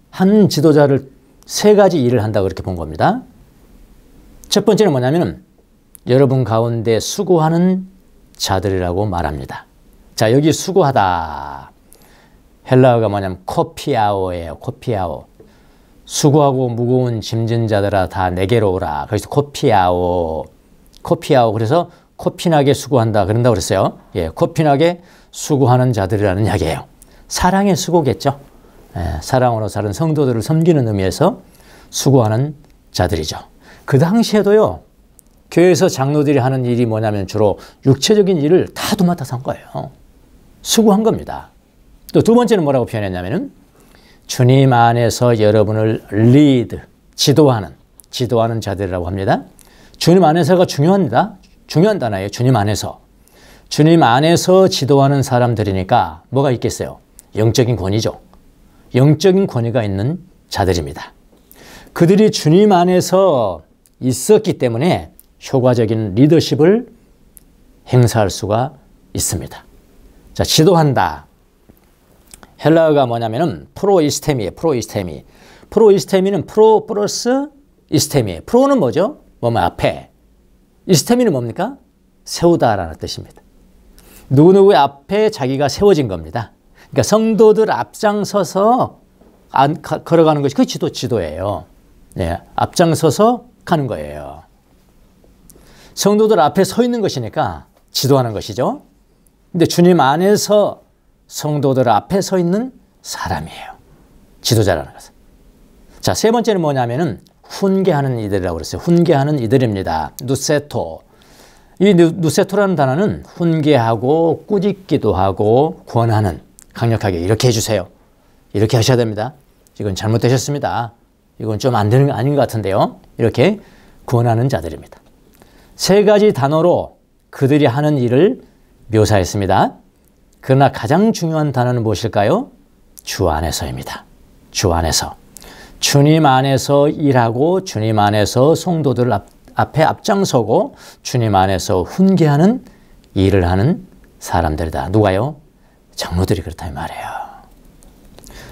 한 지도자를 세 가지 일을 한다고 그렇게 본 겁니다. 첫 번째는 뭐냐면, 여러분 가운데 수고하는 자들이라고 말합니다. 자, 여기 수고하다, 헬라어가 뭐냐면 코피아오예요. 코피아오. 수고하고 무거운 짐진 자들아 다 내게로 오라. 그래서 코피아오. 그래서 코피나게 수고한다 그런다고 그랬어요. 예, 코피나게 수고하는 자들이라는 이야기예요. 사랑의 수고겠죠. 예, 사랑으로 사는 성도들을 섬기는 의미에서 수고하는 자들이죠. 그 당시에도요. 교회에서 장로들이 하는 일이 뭐냐면 주로 육체적인 일을 다 도맡아서 한 거예요. 수고한 겁니다. 또 두 번째는 뭐라고 표현했냐면은 주님 안에서 여러분을 리드, 지도하는 자들이라고 합니다. 주님 안에서가 중요합니다. 중요한 단어예요. 주님 안에서. 주님 안에서 지도하는 사람들이니까 뭐가 있겠어요? 영적인 권위죠. 영적인 권위가 있는 자들입니다. 그들이 주님 안에서 있었기 때문에 효과적인 리더십을 행사할 수가 있습니다. 자, 지도한다. 헬라어가 뭐냐면은 프로이스테미예요. 프로이스테미. 프로이스테미는 프로 플러스 이스테미예요. 프로는 뭐죠? 뭐뭐 앞에. 이스테미는 뭡니까? 세우다라는 뜻입니다. 누구누구의 앞에 자기가 세워진 겁니다. 그러니까 성도들 앞장서서 걸어가는 것이 그 지도예요. 네, 앞장서서 가는 거예요. 성도들 앞에 서 있는 것이니까 지도하는 것이죠. 근데 주님 안에서 성도들 앞에 서 있는 사람이에요. 지도자라는 것은. 자, 세 번째는 뭐냐면은 훈계하는 이들이라고 그랬어요. 훈계하는 이들입니다. 누세토. 이 누세토라는 단어는 훈계하고 꾸짖기도 하고 권하는, 강력하게 이렇게 해주세요. 이렇게 하셔야 됩니다. 이건 잘못되셨습니다. 이건 좀 안 되는 거 아닌 것 같은데요. 이렇게 권하는 자들입니다. 세 가지 단어로 그들이 하는 일을 묘사했습니다. 그러나 가장 중요한 단어는 무엇일까요? 주 안에서입니다. 주 안에서. 주님 안에서 일하고 주님 안에서 성도들 앞에 앞장서고 주님 안에서 훈계하는 일을 하는 사람들이다. 누가요? 장로들이 그렇다 이 말이에요.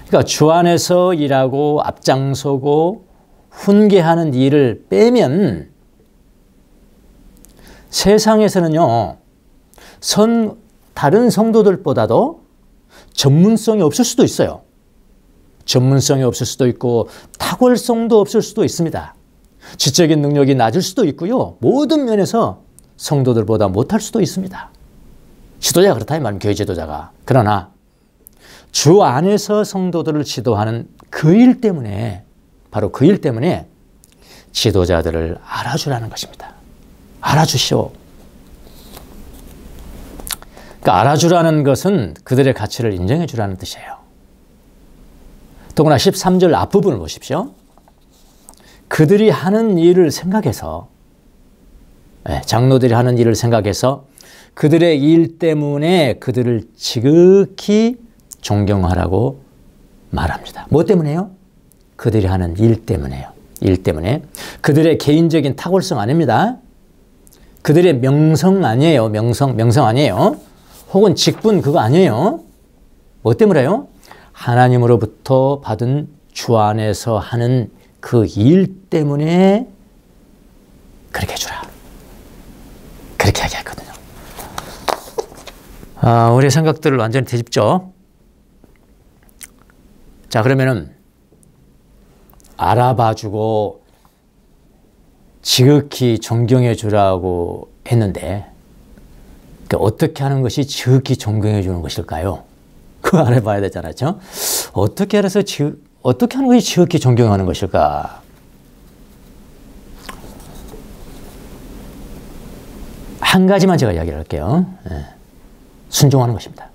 그러니까 주 안에서 일하고 앞장서고 훈계하는 일을 빼면 세상에서는요, 다른 성도들보다도 전문성이 없을 수도 있어요. 전문성이 없을 수도 있고 탁월성도 없을 수도 있습니다. 지적인 능력이 낮을 수도 있고요. 모든 면에서 성도들보다 못할 수도 있습니다. 지도자가 그렇다 이 말이에요. 교회 지도자가. 그러나 주 안에서 성도들을 지도하는 그 일 때문에, 바로 그 일 때문에 지도자들을 알아주라는 것입니다. 알아주시오. 그러니까 알아주라는 것은 그들의 가치를 인정해 주라는 뜻이에요. 더구나 13절 앞부분을 보십시오. 그들이 하는 일을 생각해서, 장로들이 하는 일을 생각해서 그들의 일 때문에 그들을 지극히 존경하라고 말합니다. 뭐 때문에요? 그들이 하는 일 때문에요. 일 때문에. 그들의 개인적인 탁월성 아닙니다. 그들의 명성 아니에요. 명성 아니에요. 혹은 직분 그거 아니에요. 뭐 때문에요? 하나님으로부터 받은 주 안에서 하는 그 일 때문에 그렇게 해주라. 그렇게 얘기했거든요. 우리의 생각들을 완전히 뒤집죠. 자, 그러면은 알아봐주고 지극히 존경해 주라고 했는데, 그러니까 어떻게 하는 것이 지극히 존경해 주는 것일까요? 그거 알아봐야 되잖아요. 그렇죠? 어떻게 하는 것이 지극히 존경하는 것일까? 한 가지만 제가 이야기를 할게요. 순종하는 것입니다.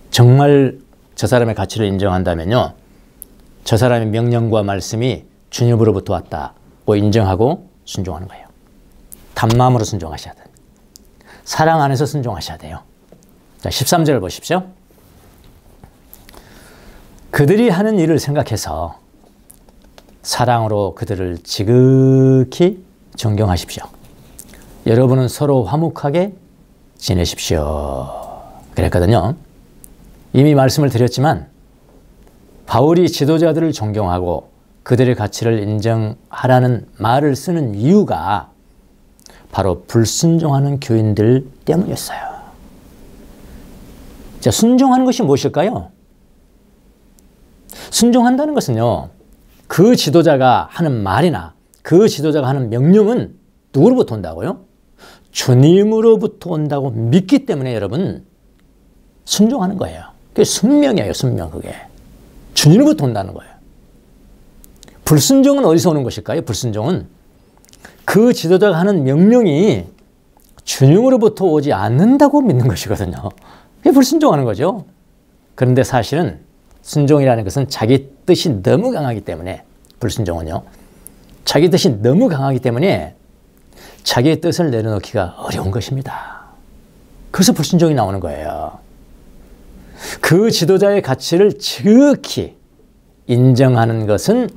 정말 저 사람의 가치를 인정한다면요, 저 사람의 명령과 말씀이 주님으로부터 왔다고 인정하고 순종하는 거예요. 단마음으로 순종하셔야 돼요. 사랑 안에서 순종하셔야 돼요. 자, 13절을 보십시오. 그들이 하는 일을 생각해서 사랑으로 그들을 지극히 존경하십시오. 여러분은 서로 화목하게 지내십시오. 그랬거든요. 이미 말씀을 드렸지만 바울이 지도자들을 존경하고 그들의 가치를 인정하라는 말을 쓰는 이유가 바로 불순종하는 교인들 때문이었어요. 자, 순종하는 것이 무엇일까요? 순종한다는 것은요, 그 지도자가 하는 말이나 그 지도자가 하는 명령은 누구로부터 온다고요? 주님으로부터 온다고 믿기 때문에 여러분 순종하는 거예요. 그게 순명이에요. 순명. 그게 주님으로부터 온다는 거예요. 불순종은 어디서 오는 것일까요? 불순종은 그 지도자가 하는 명령이 주님으로부터 오지 않는다고 믿는 것이거든요. 그게 불순종하는 거죠. 그런데 사실은 순종이라는 것은 자기 뜻이 너무 강하기 때문에, 불순종은요, 자기 뜻이 너무 강하기 때문에 자기의 뜻을 내려놓기가 어려운 것입니다. 그래서 불순종이 나오는 거예요. 그 지도자의 가치를 지극히 인정하는 것은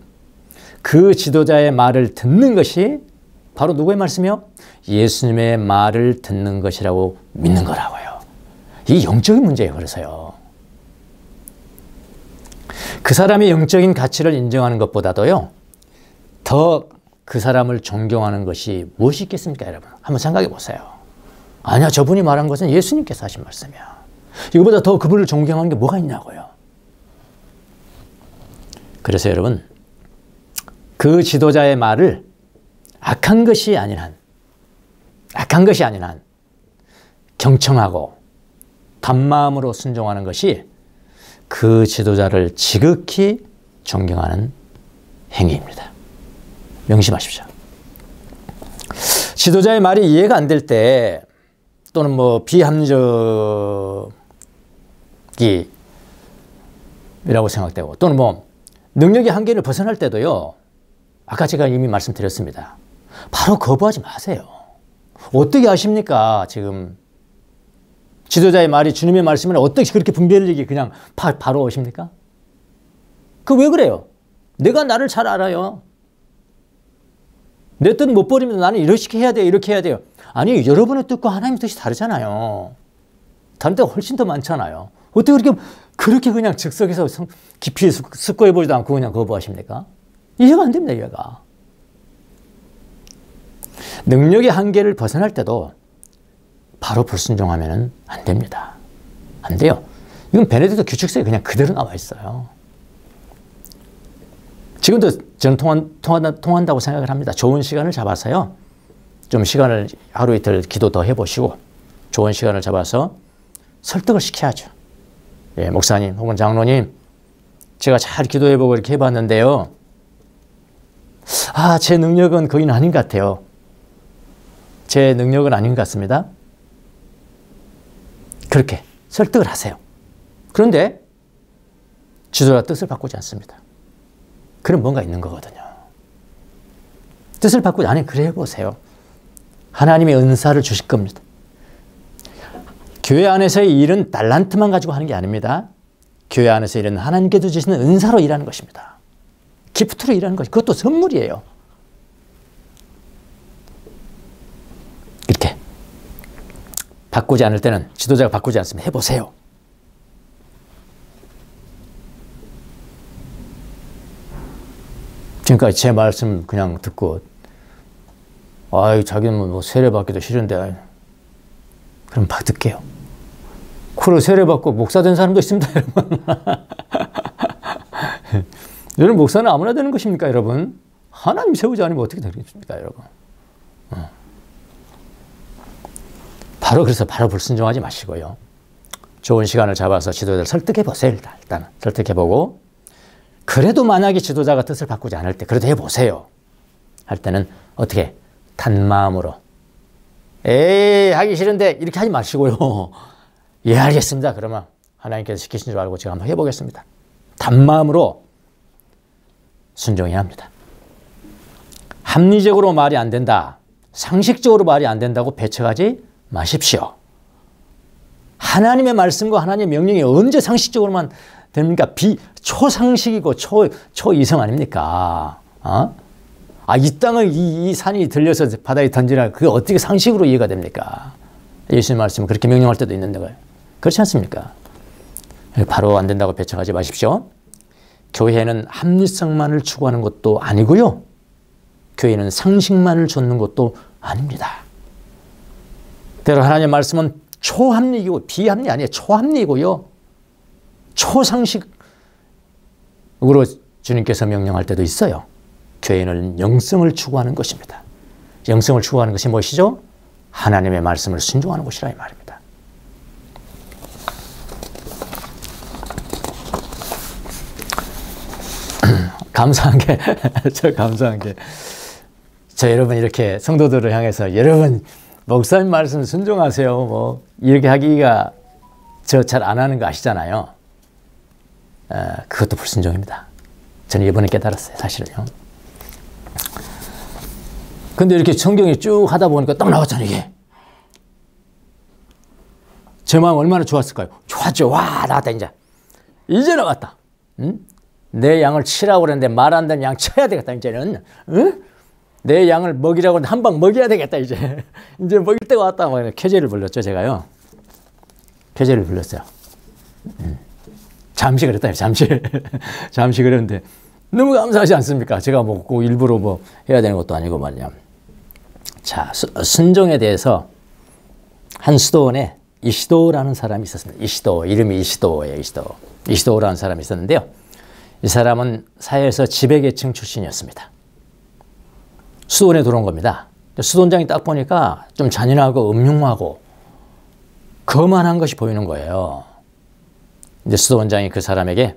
그 지도자의 말을 듣는 것이 바로 누구의 말씀이요? 예수님의 말을 듣는 것이라고 믿는 거라고요. 이 영적인 문제예요. 그래서요. 그 사람의 영적인 가치를 인정하는 것보다도요, 더 그 사람을 존경하는 것이 무엇이 있겠습니까, 여러분? 한번 생각해 보세요. 아니야, 저분이 말한 것은 예수님께서 하신 말씀이야. 이거보다 더 그분을 존경하는 게 뭐가 있냐고요. 그래서 여러분, 그 지도자의 말을 악한 것이 아닌 한 경청하고 단마음으로 순종하는 것이 그 지도자를 지극히 존경하는 행위입니다. 명심하십시오. 지도자의 말이 이해가 안 될 때, 또는 뭐 비합리적이라고 생각되고, 또는 뭐 능력의 한계를 벗어날 때도요, 아까 제가 이미 말씀드렸습니다. 바로 거부하지 마세요. 어떻게 아십니까? 지금 지도자의 말이 주님의 말씀을 어떻게 그렇게 분별력이 그냥 바로 오십니까? 그 왜 그래요? 내가 나를 잘 알아요. 내 뜻 못 버리면 나는 이렇게 해야 돼요. 이렇게 해야 돼요. 아니, 여러분의 뜻과 하나님의 뜻이 다르잖아요. 다른 데가 훨씬 더 많잖아요. 어떻게 그렇게 그냥 즉석에서 깊이 숙고해보지도 않고 그냥 거부하십니까? 이해가 안 됩니다. 이해가. 능력의 한계를 벗어날 때도 바로 불순종하면 안 됩니다. 안 돼요. 이건 베네딕토 규칙서에 그냥 그대로 나와 있어요. 지금도 저는 통한다고 생각을 합니다. 좋은 시간을 잡아서요, 좀 시간을 하루 이틀 기도 더 해보시고 좋은 시간을 잡아서 설득을 시켜야죠. 예, 목사님 혹은 장로님, 제가 잘 기도해보고 이렇게 해봤는데요, 제 능력은 거기는 아닌 것 같아요. 제 능력은 아닌 것 같습니다. 그렇게 설득을 하세요. 그런데 지도자 뜻을 바꾸지 않습니다. 그럼 뭔가 있는 거거든요. 뜻을 바꾸지 않으면 그래 해보세요. 하나님의 은사를 주실 겁니다. 교회 안에서의 일은 달란트만 가지고 하는 게 아닙니다. 교회 안에서의 일은 하나님께서 주시는 은사로 일하는 것입니다. 기프트로 일하는 것, 그것도 선물이에요. 이렇게 바꾸지 않을 때는, 지도자가 바꾸지 않으면 해보세요. 지금까지 제 말씀 그냥 듣고, 자기는 뭐 세례받기도 싫은데, 그럼 받을게요. 그걸 세례받고 목사 된 사람도 있습니다, 여러분. 여러분, 목사는 아무나 되는 것입니까, 여러분? 하나님 세우지 않으면 어떻게 되겠습니까, 여러분? 그래서 바로 불순종하지 마시고요. 좋은 시간을 잡아서 지도자를 설득해 보세요. 일단 설득해보고, 그래도 만약에 지도자가 뜻을 바꾸지 않을 때, 그래도 해보세요. 할 때는 어떻게? 단마음으로. 하기 싫은데 이렇게 하지 마시고요. 예, 알겠습니다. 그러면 하나님께서 시키신 줄 알고 제가 한번 해보겠습니다. 단마음으로 순종해야 합니다. 합리적으로 말이 안 된다, 상식적으로 말이 안 된다고 배척하지 마십시오. 하나님의 말씀과 하나님의 명령이 언제 상식적으로만 됩니까? 초상식이고 초이성 아닙니까? 이 땅을 이 산이 들려서 바다에 던지라, 그게 어떻게 상식으로 이해가 됩니까? 예수님 말씀은 그렇게 명령할 때도 있는데, 그렇지 않습니까? 바로 안 된다고 배척하지 마십시오. 교회는 합리성만을 추구하는 것도 아니고요, 교회는 상식만을 좇는 것도 아닙니다. 때로 하나님의 말씀은 초합리이고, 비합리 아니에요. 초합리이고요, 초상식으로 주님께서 명령할 때도 있어요. 교회는 영성을 추구하는 것입니다. 영성을 추구하는 것이 무엇이죠? 하나님의 말씀을 순종하는 곳이라 이 말입니다. 감사한 게, 저 여러분 이렇게 성도들을 향해서 여러분 목사님 말씀 순종하세요. 뭐 이렇게 하기가 저 잘 안 하는 거 아시잖아요. 그것도 불순종입니다. 저는 이번에 깨달았어요, 사실은요. 근데 이렇게 성경이 쭉 하다 보니까 딱 나왔잖아요, 이게. 제 마음 얼마나 좋았을까요? 좋았죠. 와, 나왔다, 이제 나왔다. 응? 내 양을 치라고 그랬는데 말 안 되는 양 쳐야 되겠다, 이제는. 응? 내 양을 먹이라고 했는데 한 방 먹여야 되겠다, 이제. 이제 먹일 때가 왔다. 쾌재를 불렀죠, 제가요. 쾌재를 불렀어요. 잠시 그랬다, 잠시. 잠시 그랬는데 너무 감사하지 않습니까? 제가 뭐 꼭 일부러 뭐 해야 되는 것도 아니고 말이야. 자, 순종에 대해서 한 수도원에 이시도라는 사람이 있었습니다. 이시도, 이름이 이시도예요, 이시도. 이시도라는 사람이 있었는데요. 이 사람은 사회에서 지배계층 출신이었습니다. 수도원에 들어온 겁니다. 수도원장이 딱 보니까 좀 잔인하고 음흉하고 거만한 것이 보이는 거예요. 이제 수도원장이 그 사람에게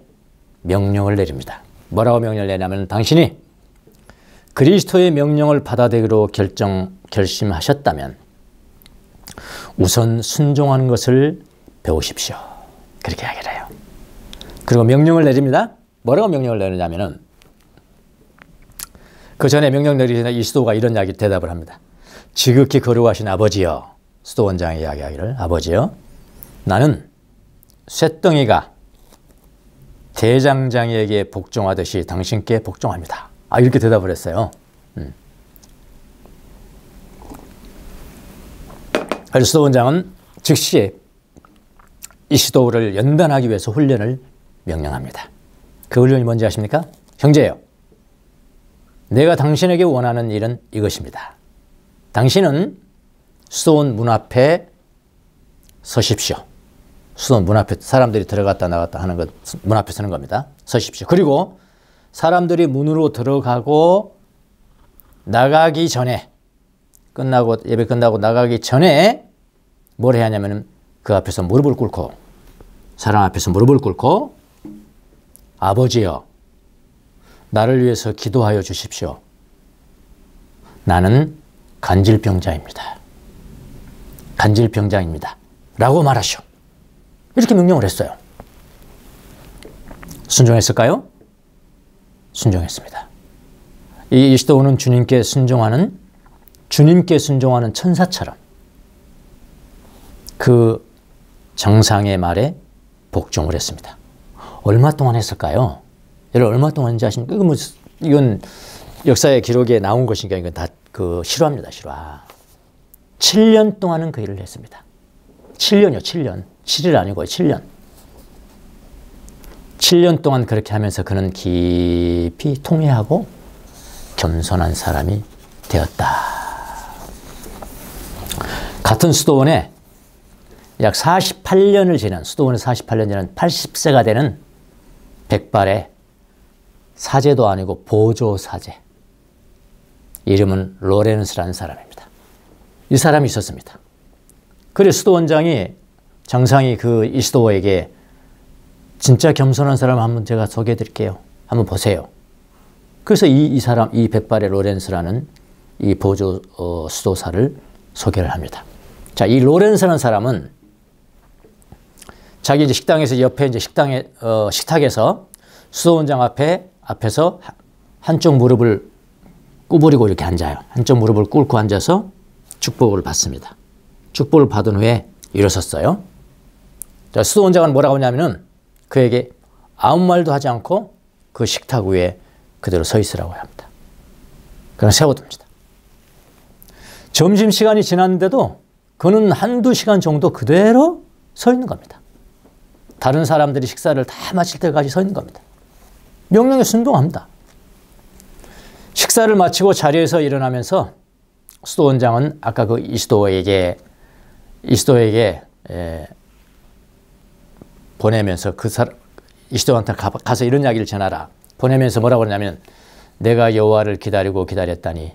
명령을 내립니다. 뭐라고 명령을 내냐면 당신이 그리스도의 명령을 받아들이기로 결심하셨다면 우선 순종하는 것을 배우십시오. 그렇게 이야기를 해요. 그리고 명령을 내립니다. 뭐라고 명령을 내리냐면은 그 전에 명령 내리는 이시도가 이런 이야기 대답을 합니다. 지극히 거룩하신 아버지여, 수도원장의 이야기하기를, 아버지여, 나는 쇳덩이가 대장장이에게 복종하듯이 당신께 복종합니다. 이렇게 대답을 했어요. 그래서 수도원장은 즉시 이시도를 연단하기 위해서 훈련을 명령합니다. 그 훈련이 뭔지 아십니까? 형제요, 내가 당신에게 원하는 일은 이것입니다. 당신은 수도원 문 앞에 서십시오. 수도원 문 앞에 사람들이 들어갔다 나갔다 하는 것, 문 앞에 서는 겁니다. 서십시오. 그리고 사람들이 문으로 들어가고 나가기 전에, 예배 끝나고 나가기 전에 뭘 해야 하냐면 그 앞에서 무릎을 꿇고, 사람 앞에서 무릎을 꿇고, 아버지여, 나를 위해서 기도하여 주십시오. 나는 간질병자입니다. 간질병자입니다. 라고 말하시오. 이렇게 명령을 했어요. 순종했을까요? 순종했습니다. 이 이시도는 주님께 순종하는 천사처럼 그 정상의 말에 복종을 했습니다. 얼마 동안 했을까요? 여러분 얼마 동안 했는지 아십니까? 이건 역사의 기록에 나온 것이니까 이건 다 그 실화입니다, 실화. 7년 동안은 그 일을 했습니다. 7년이요, 7년. 7일 아니고 7년. 7년 동안 그렇게 하면서 그는 깊이 통회하고 겸손한 사람이 되었다. 같은 수도원에 약 48년을 지난, 수도원에 48년 지난 80세가 되는 백발의 사제도 아니고 보조 사제. 이름은 로렌스라는 사람입니다. 이 사람이 있었습니다. 그래 수도원장이 장상이 그 이시도에게 진짜 겸손한 사람 한번 제가 소개해 드릴게요. 한번 보세요. 그래서 이 사람, 이 백발의 로렌스라는 이 보조 수도사를 소개를 합니다. 자, 이 로렌스라는 사람은 자기 이제 식당에서 옆에 이제 식탁에서 수도원장 앞에서 한쪽 무릎을 구부리고 이렇게 앉아요. 한쪽 무릎을 꿇고 앉아서 축복을 받습니다. 축복을 받은 후에 일어섰어요. 자, 수도원장은 뭐라고 하냐면은 그에게 아무 말도 하지 않고 그 식탁 위에 그대로 서 있으라고 합니다. 그냥 세워둡니다. 점심시간이 지났는데도 그는 한두 시간 정도 그대로 서 있는 겁니다. 다른 사람들이 식사를 다 마칠 때까지 서 있는 겁니다. 명령에 순종합니다. 식사를 마치고 자리에서 일어나면서 수도원장은 아까 그 이시도에게 보내면서 이시도한테 가서 이런 이야기를 전하라. 보내면서 뭐라고 그러냐면 내가 여호와를 기다렸더니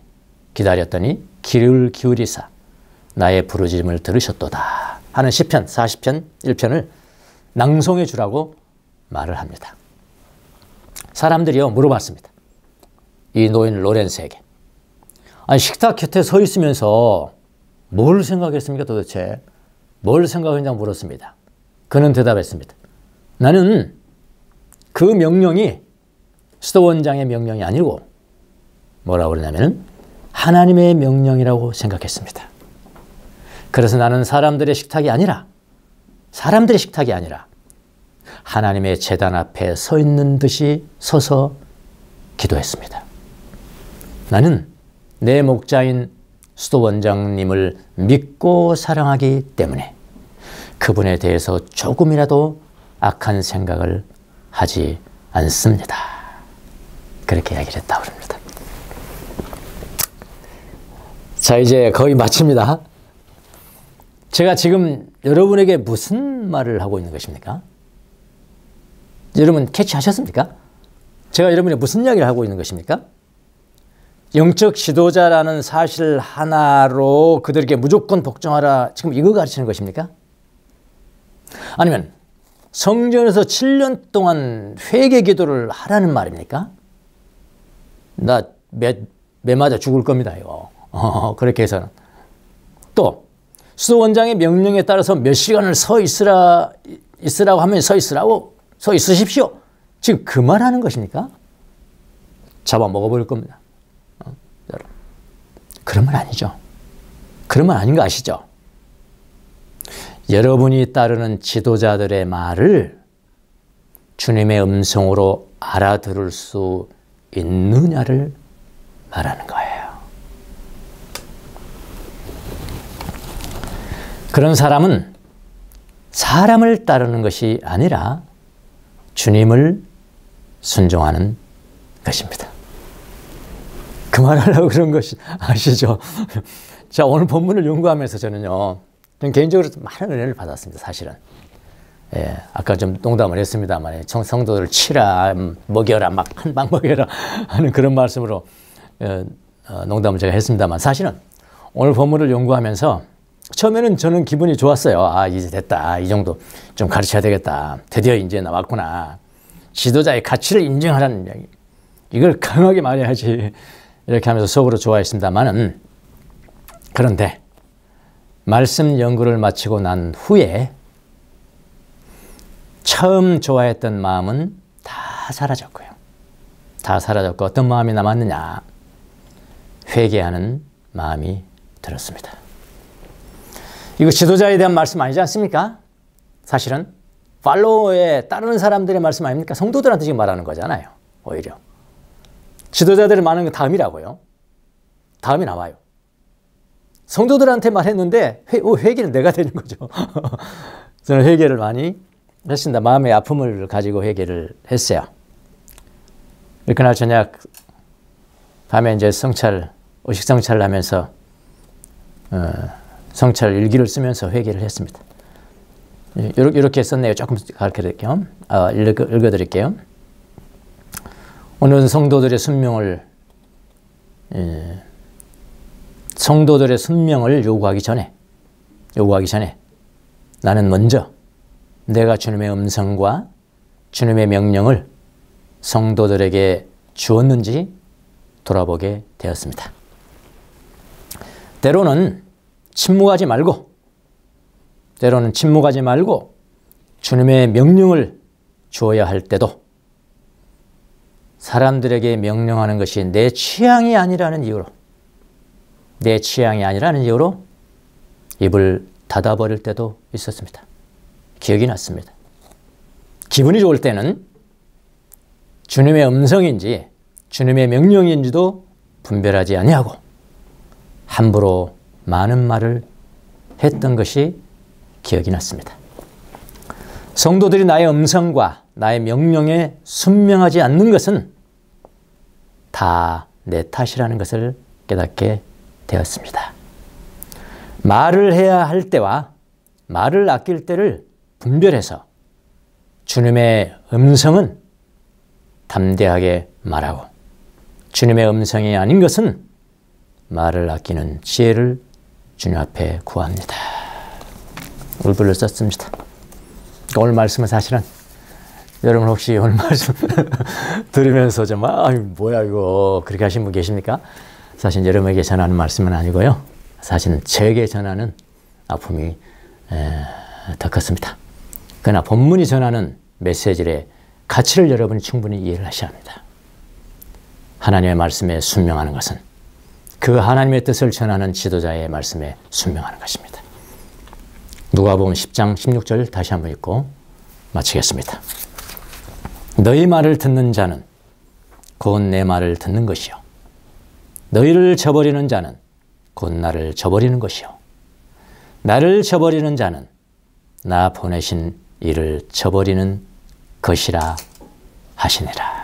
귀를 기울이사 나의 부르짖음을 들으셨도다 하는 시편 40편 1편을 낭송해 주라고 말을 합니다. 사람들이요 물어봤습니다. 이 노인 로렌스에게. 아니 식탁 곁에 서 있으면서 뭘 생각했습니까 도대체? 뭘 생각했냐고 물었습니다. 그는 대답했습니다. 나는 그 명령이 수도 원장의 명령이 아니고 뭐라고 그러냐면 하나님의 명령이라고 생각했습니다. 그래서 나는 사람들의 식탁이 아니라 하나님의 제단 앞에 서 있는 듯이 서서 기도했습니다. 나는 내 목자인 수도 원장님을 믿고 사랑하기 때문에 그분에 대해서 조금이라도 악한 생각을 하지 않습니다. 그렇게 이야기를 했다고 합니다. 자, 이제 거의 마칩니다. 제가 지금 여러분에게 무슨 말을 하고 있는 것입니까? 여러분 캐치하셨습니까? 제가 여러분에게 무슨 이야기를 하고 있는 것입니까? 영적 지도자라는 사실 하나로 그들에게 무조건 복종하라, 지금 이거 가르치는 것입니까? 아니면 성전에서 7년 동안 회개 기도를 하라는 말입니까? 나 매 맞아 죽을 겁니다 이거. 그렇게 해서는 또 수도 원장의 명령에 따라서 몇 시간을 서 있으라고 하면 서 있으십시오. 지금 그 말하는 것입니까? 잡아 먹어버릴 겁니다. 그런 말 아니죠. 그런 말 아닌 거 아시죠? 여러분이 따르는 지도자들의 말을 주님의 음성으로 알아들을 수 있느냐를 말하는 거예요. 그런 사람은 사람을 따르는 것이 아니라 주님을 순종하는 것입니다. 그 말하려고 그런 것이 아시죠? 자, 오늘 본문을 연구하면서 저는 개인적으로 많은 은혜를 받았습니다. 사실은. 예, 아까 좀 농담을 했습니다만 성도들을 치라, 먹여라, 막 한 방 먹여라 하는 그런 말씀으로 농담을 제가 했습니다만 사실은 오늘 본문을 연구하면서 처음에는 저는 기분이 좋았어요. 아, 이제 됐다. 이 정도 좀 가르쳐야 되겠다. 드디어 이제 나왔구나. 지도자의 가치를 인정하라는 이야기. 이걸 강하게 말해야지. 이렇게 하면서 속으로 좋아했습니다만은 그런데 말씀 연구를 마치고 난 후에 처음 좋아했던 마음은 다 사라졌고요. 다 사라졌고 어떤 마음이 남았느냐? 회개하는 마음이 들었습니다. 이거 지도자에 대한 말씀 아니지 않습니까? 사실은 팔로워에 따르는 사람들의 말씀 아닙니까? 성도들한테 지금 말하는 거잖아요. 오히려. 지도자들이 말하는 건 다음이라고요. 다음이 나와요. 성도들한테 말했는데 회개는 내가 되는 거죠. 저는 회개를 많이 했습니다. 마음의 아픔을 가지고 회개를 했어요. 그날 저녁 밤에 이제 의식 성찰을 하면서 성찰 일기를 쓰면서 회개를 했습니다. 이렇게 썼네요. 조금 가르쳐드릴게요. 읽어드릴게요. 오늘은 성도들의 순명을 요구하기 전에 나는 먼저 내가 주님의 음성과 주님의 명령을 성도들에게 주었는지 돌아보게 되었습니다. 때로는 침묵하지 말고 주님의 명령을 주어야 할 때도 사람들에게 명령하는 것이 내 취향이 아니라는 이유로 입을 닫아버릴 때도 있었습니다. 기억이 났습니다. 기분이 좋을 때는 주님의 음성인지 주님의 명령인지도 분별하지 아니하고 함부로 많은 말을 했던 것이 기억이 났습니다. 성도들이 나의 음성과 나의 명령에 순명하지 않는 것은 다 내 탓이라는 것을 깨닫게 되었습니다. 말을 해야 할 때와 말을 아낄 때를 분별해서 주님의 음성은 담대하게 말하고 주님의 음성이 아닌 것은 말을 아끼는 지혜를 주님 앞에 구합니다. 울분을 썼습니다. 오늘 말씀은 사실은 여러분 혹시 오늘 말씀 들으면서 좀 뭐야 이거 그렇게 하신 분 계십니까? 사실 여러분에게 전하는 말씀은 아니고요. 사실은 저에게 전하는 아픔이 더 컸습니다. 그러나 본문이 전하는 메시지의 가치를 여러분이 충분히 이해를 하셔야 합니다. 하나님의 말씀에 순명하는 것은 그 하나님의 뜻을 전하는 지도자의 말씀에 순명하는 것입니다. 누가복음 10장 16절 다시 한번 읽고 마치겠습니다. 너희 말을 듣는 자는 곧 내 말을 듣는 것이요 너희를 저버리는 자는 곧 나를 저버리는 것이요 나를 저버리는 자는 나 보내신 이를 저버리는 것이라 하시니라.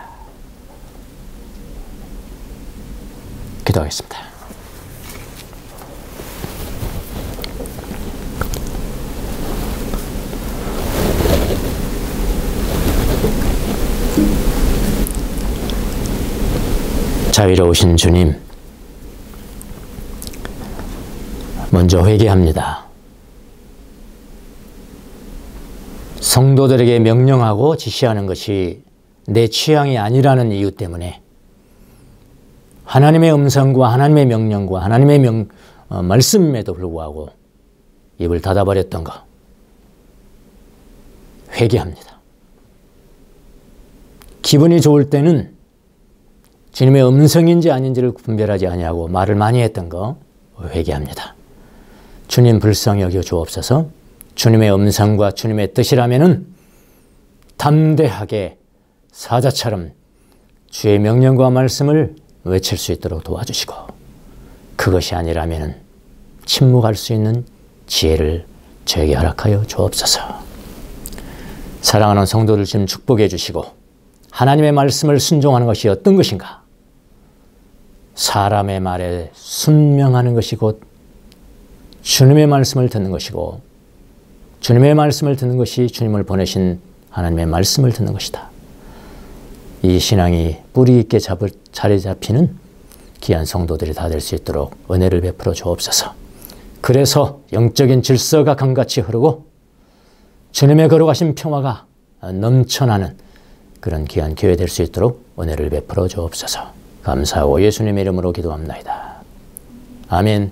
기도하겠습니다. 자비로우신 주님, 먼저 회개합니다. 성도들에게 명령하고 지시하는 것이 내 취향이 아니라는 이유 때문에 하나님의 음성과 하나님의 명령과 하나님의 말씀임에도 불구하고 입을 닫아버렸던 것 회개합니다. 기분이 좋을 때는 주님의 음성인지 아닌지를 분별하지 아니하고 말을 많이 했던 거 회개합니다. 주님 불쌍히 여겨 주옵소서. 주님의 음성과 주님의 뜻이라면은 담대하게 사자처럼 주의 명령과 말씀을 외칠 수 있도록 도와주시고 그것이 아니라면은 침묵할 수 있는 지혜를 저에게 허락하여 주옵소서. 사랑하는 성도들 지금 축복해 주시고 하나님의 말씀을 순종하는 것이 어떤 것인가? 사람의 말에 순명하는 것이 곧 주님의 말씀을 듣는 것이고 주님의 말씀을 듣는 것이 주님을 보내신 하나님의 말씀을 듣는 것이다. 이 신앙이 뿌리 있게 자리 잡히는 귀한 성도들이 다 될 수 있도록 은혜를 베풀어 주옵소서. 그래서 영적인 질서가 강같이 흐르고 주님의 거룩하신 평화가 넘쳐나는 그런 귀한 교회 될 수 있도록 은혜를 베풀어 주옵소서. 감사하고 예수님의 이름으로 기도합나이다. 아멘.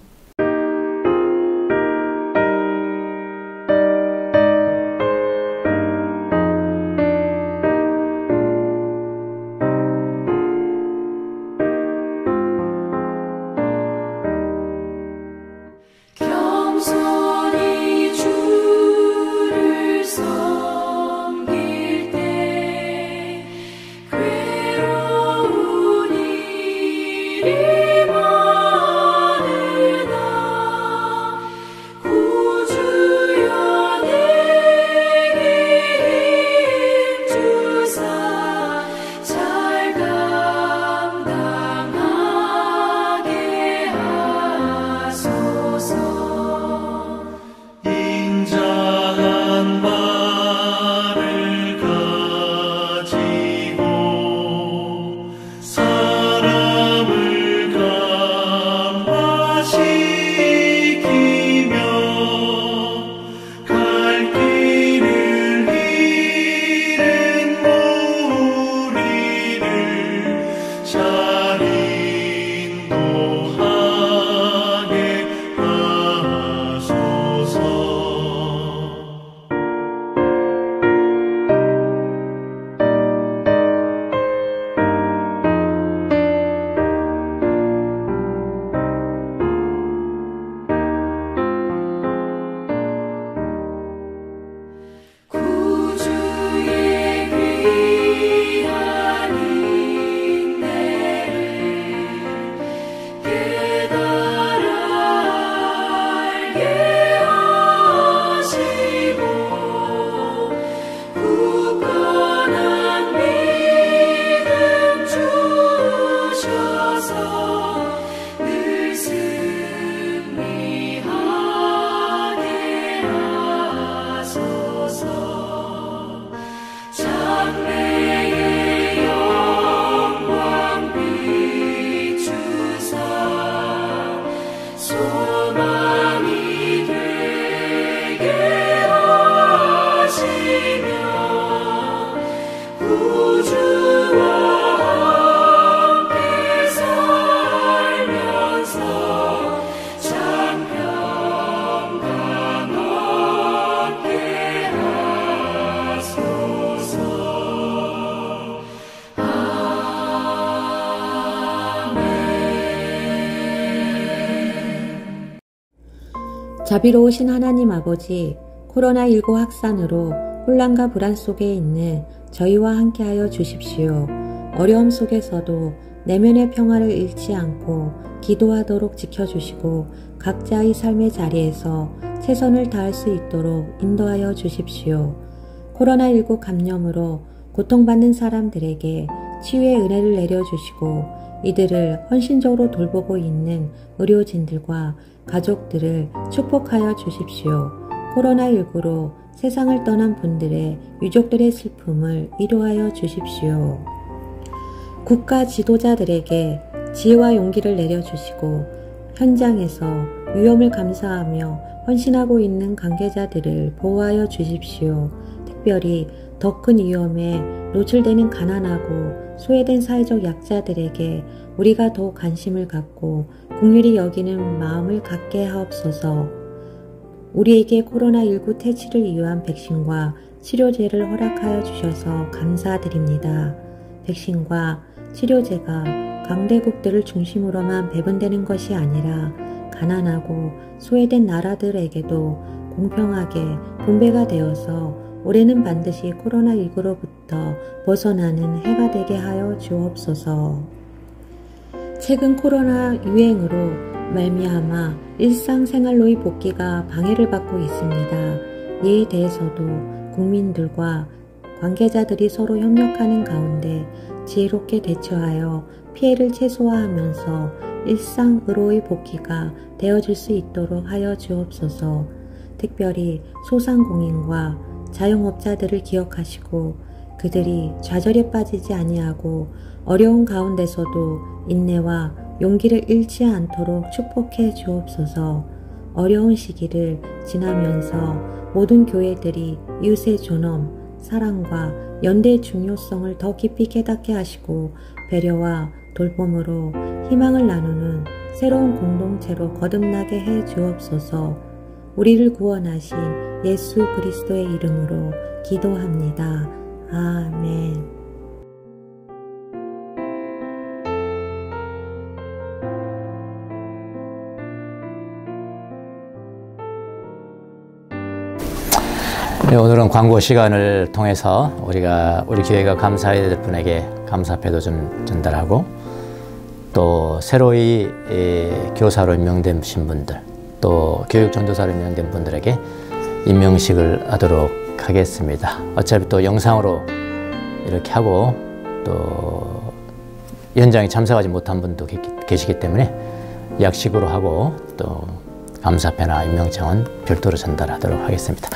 소망 자비로우신 하나님 아버지, 코로나19 확산으로 혼란과 불안 속에 있는 저희와 함께하여 주십시오. 어려움 속에서도 내면의 평화를 잃지 않고 기도하도록 지켜주시고 각자의 삶의 자리에서 최선을 다할 수 있도록 인도하여 주십시오. 코로나19 감염으로 고통받는 사람들에게 치유의 은혜를 내려주시고 이들을 헌신적으로 돌보고 있는 의료진들과 가족들을 축복하여 주십시오. 코로나19로 세상을 떠난 분들의 유족들의 슬픔을 위로하여 주십시오. 국가 지도자들에게 지혜와 용기를 내려주시고 현장에서 위험을 감수하며 헌신하고 있는 관계자들을 보호하여 주십시오. 특별히 더 큰 위험에 노출되는 가난하고 소외된 사회적 약자들에게 우리가 더 관심을 갖고 긍휼히 여기는 마음을 갖게 하옵소서. 우리에게 코로나19 퇴치를 위한 백신과 치료제를 허락하여 주셔서 감사드립니다. 백신과 치료제가 강대국들을 중심으로만 배분되는 것이 아니라 가난하고 소외된 나라들에게도 공평하게 분배가 되어서 올해는 반드시 코로나19로부터 벗어나는 해가 되게 하여 주옵소서. 최근 코로나 유행으로 말미암아 일상생활로의 복귀가 방해를 받고 있습니다. 이에 대해서도 국민들과 관계자들이 서로 협력하는 가운데 지혜롭게 대처하여 피해를 최소화하면서 일상으로의 복귀가 되어질 수 있도록 하여 주옵소서. 특별히 소상공인과 자영업자들을 기억하시고 그들이 좌절에 빠지지 아니하고 어려운 가운데서도 인내와 용기를 잃지 않도록 축복해 주옵소서. 어려운 시기를 지나면서 모든 교회들이 이웃의 존엄, 사랑과 연대의 중요성을 더 깊이 깨닫게 하시고 배려와 돌봄으로 희망을 나누는 새로운 공동체로 거듭나게 해 주옵소서. 우리를 구원하신 예수 그리스도의 이름으로 기도합니다. 아멘. 네, 오늘은 광고 시간을 통해서 우리 교회가 감사해야 될 분에게 감사패도 좀 전달하고 또 새로이 교사로 임명되신 분들 또 교육 전도사로 임명된 분들에게 임명식을 하도록 하겠습니다. 어차피 또 영상으로 이렇게 하고 또 현장에 참석하지 못한 분도 계시기 때문에 약식으로 하고 또 감사패나 임명장은 별도로 전달하도록 하겠습니다.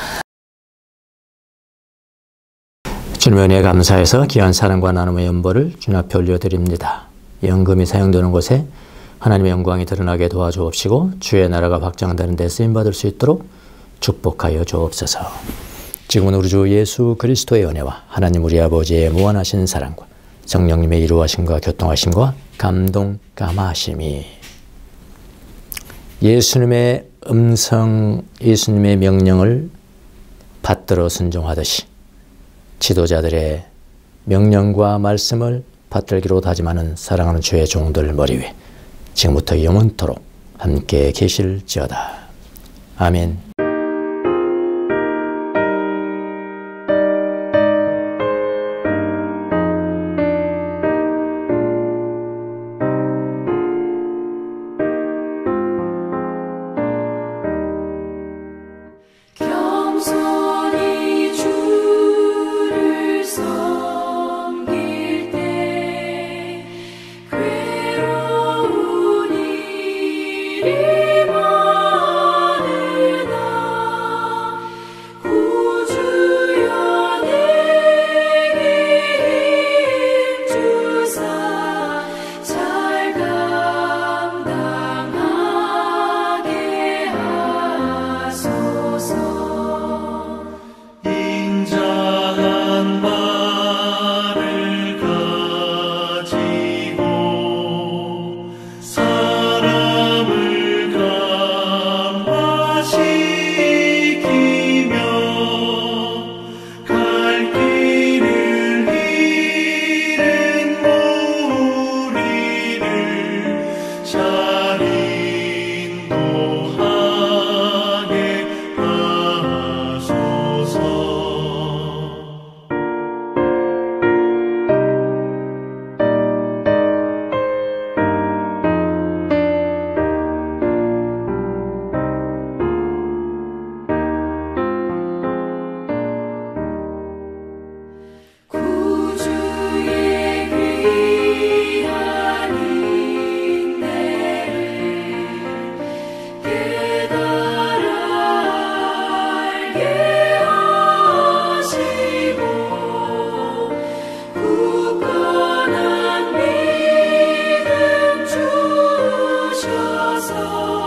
주님의 은혜에 감사해서 귀한 사랑과 나눔의 연보를 주님 앞에 올려드립니다. 연금이 사용되는 곳에 하나님의 영광이 드러나게 도와주옵시고 주의 나라가 확장되는 데 쓰임받을 수 있도록 축복하여 주옵소서. 지금은 우리 주 예수 그리스도의 은혜와 하나님 우리 아버지의 무한하신 사랑과 성령님의 이루하심과 교통하심과 감동 감화하심이 예수님의 음성, 예수님의 명령을 받들어 순종하듯이 지도자들의 명령과 말씀을 받들기로 다짐하는 사랑하는 주의 종들 머리 위에 지금부터 영원토록 함께 계실지어다. 아멘. 이만은 주옵소서.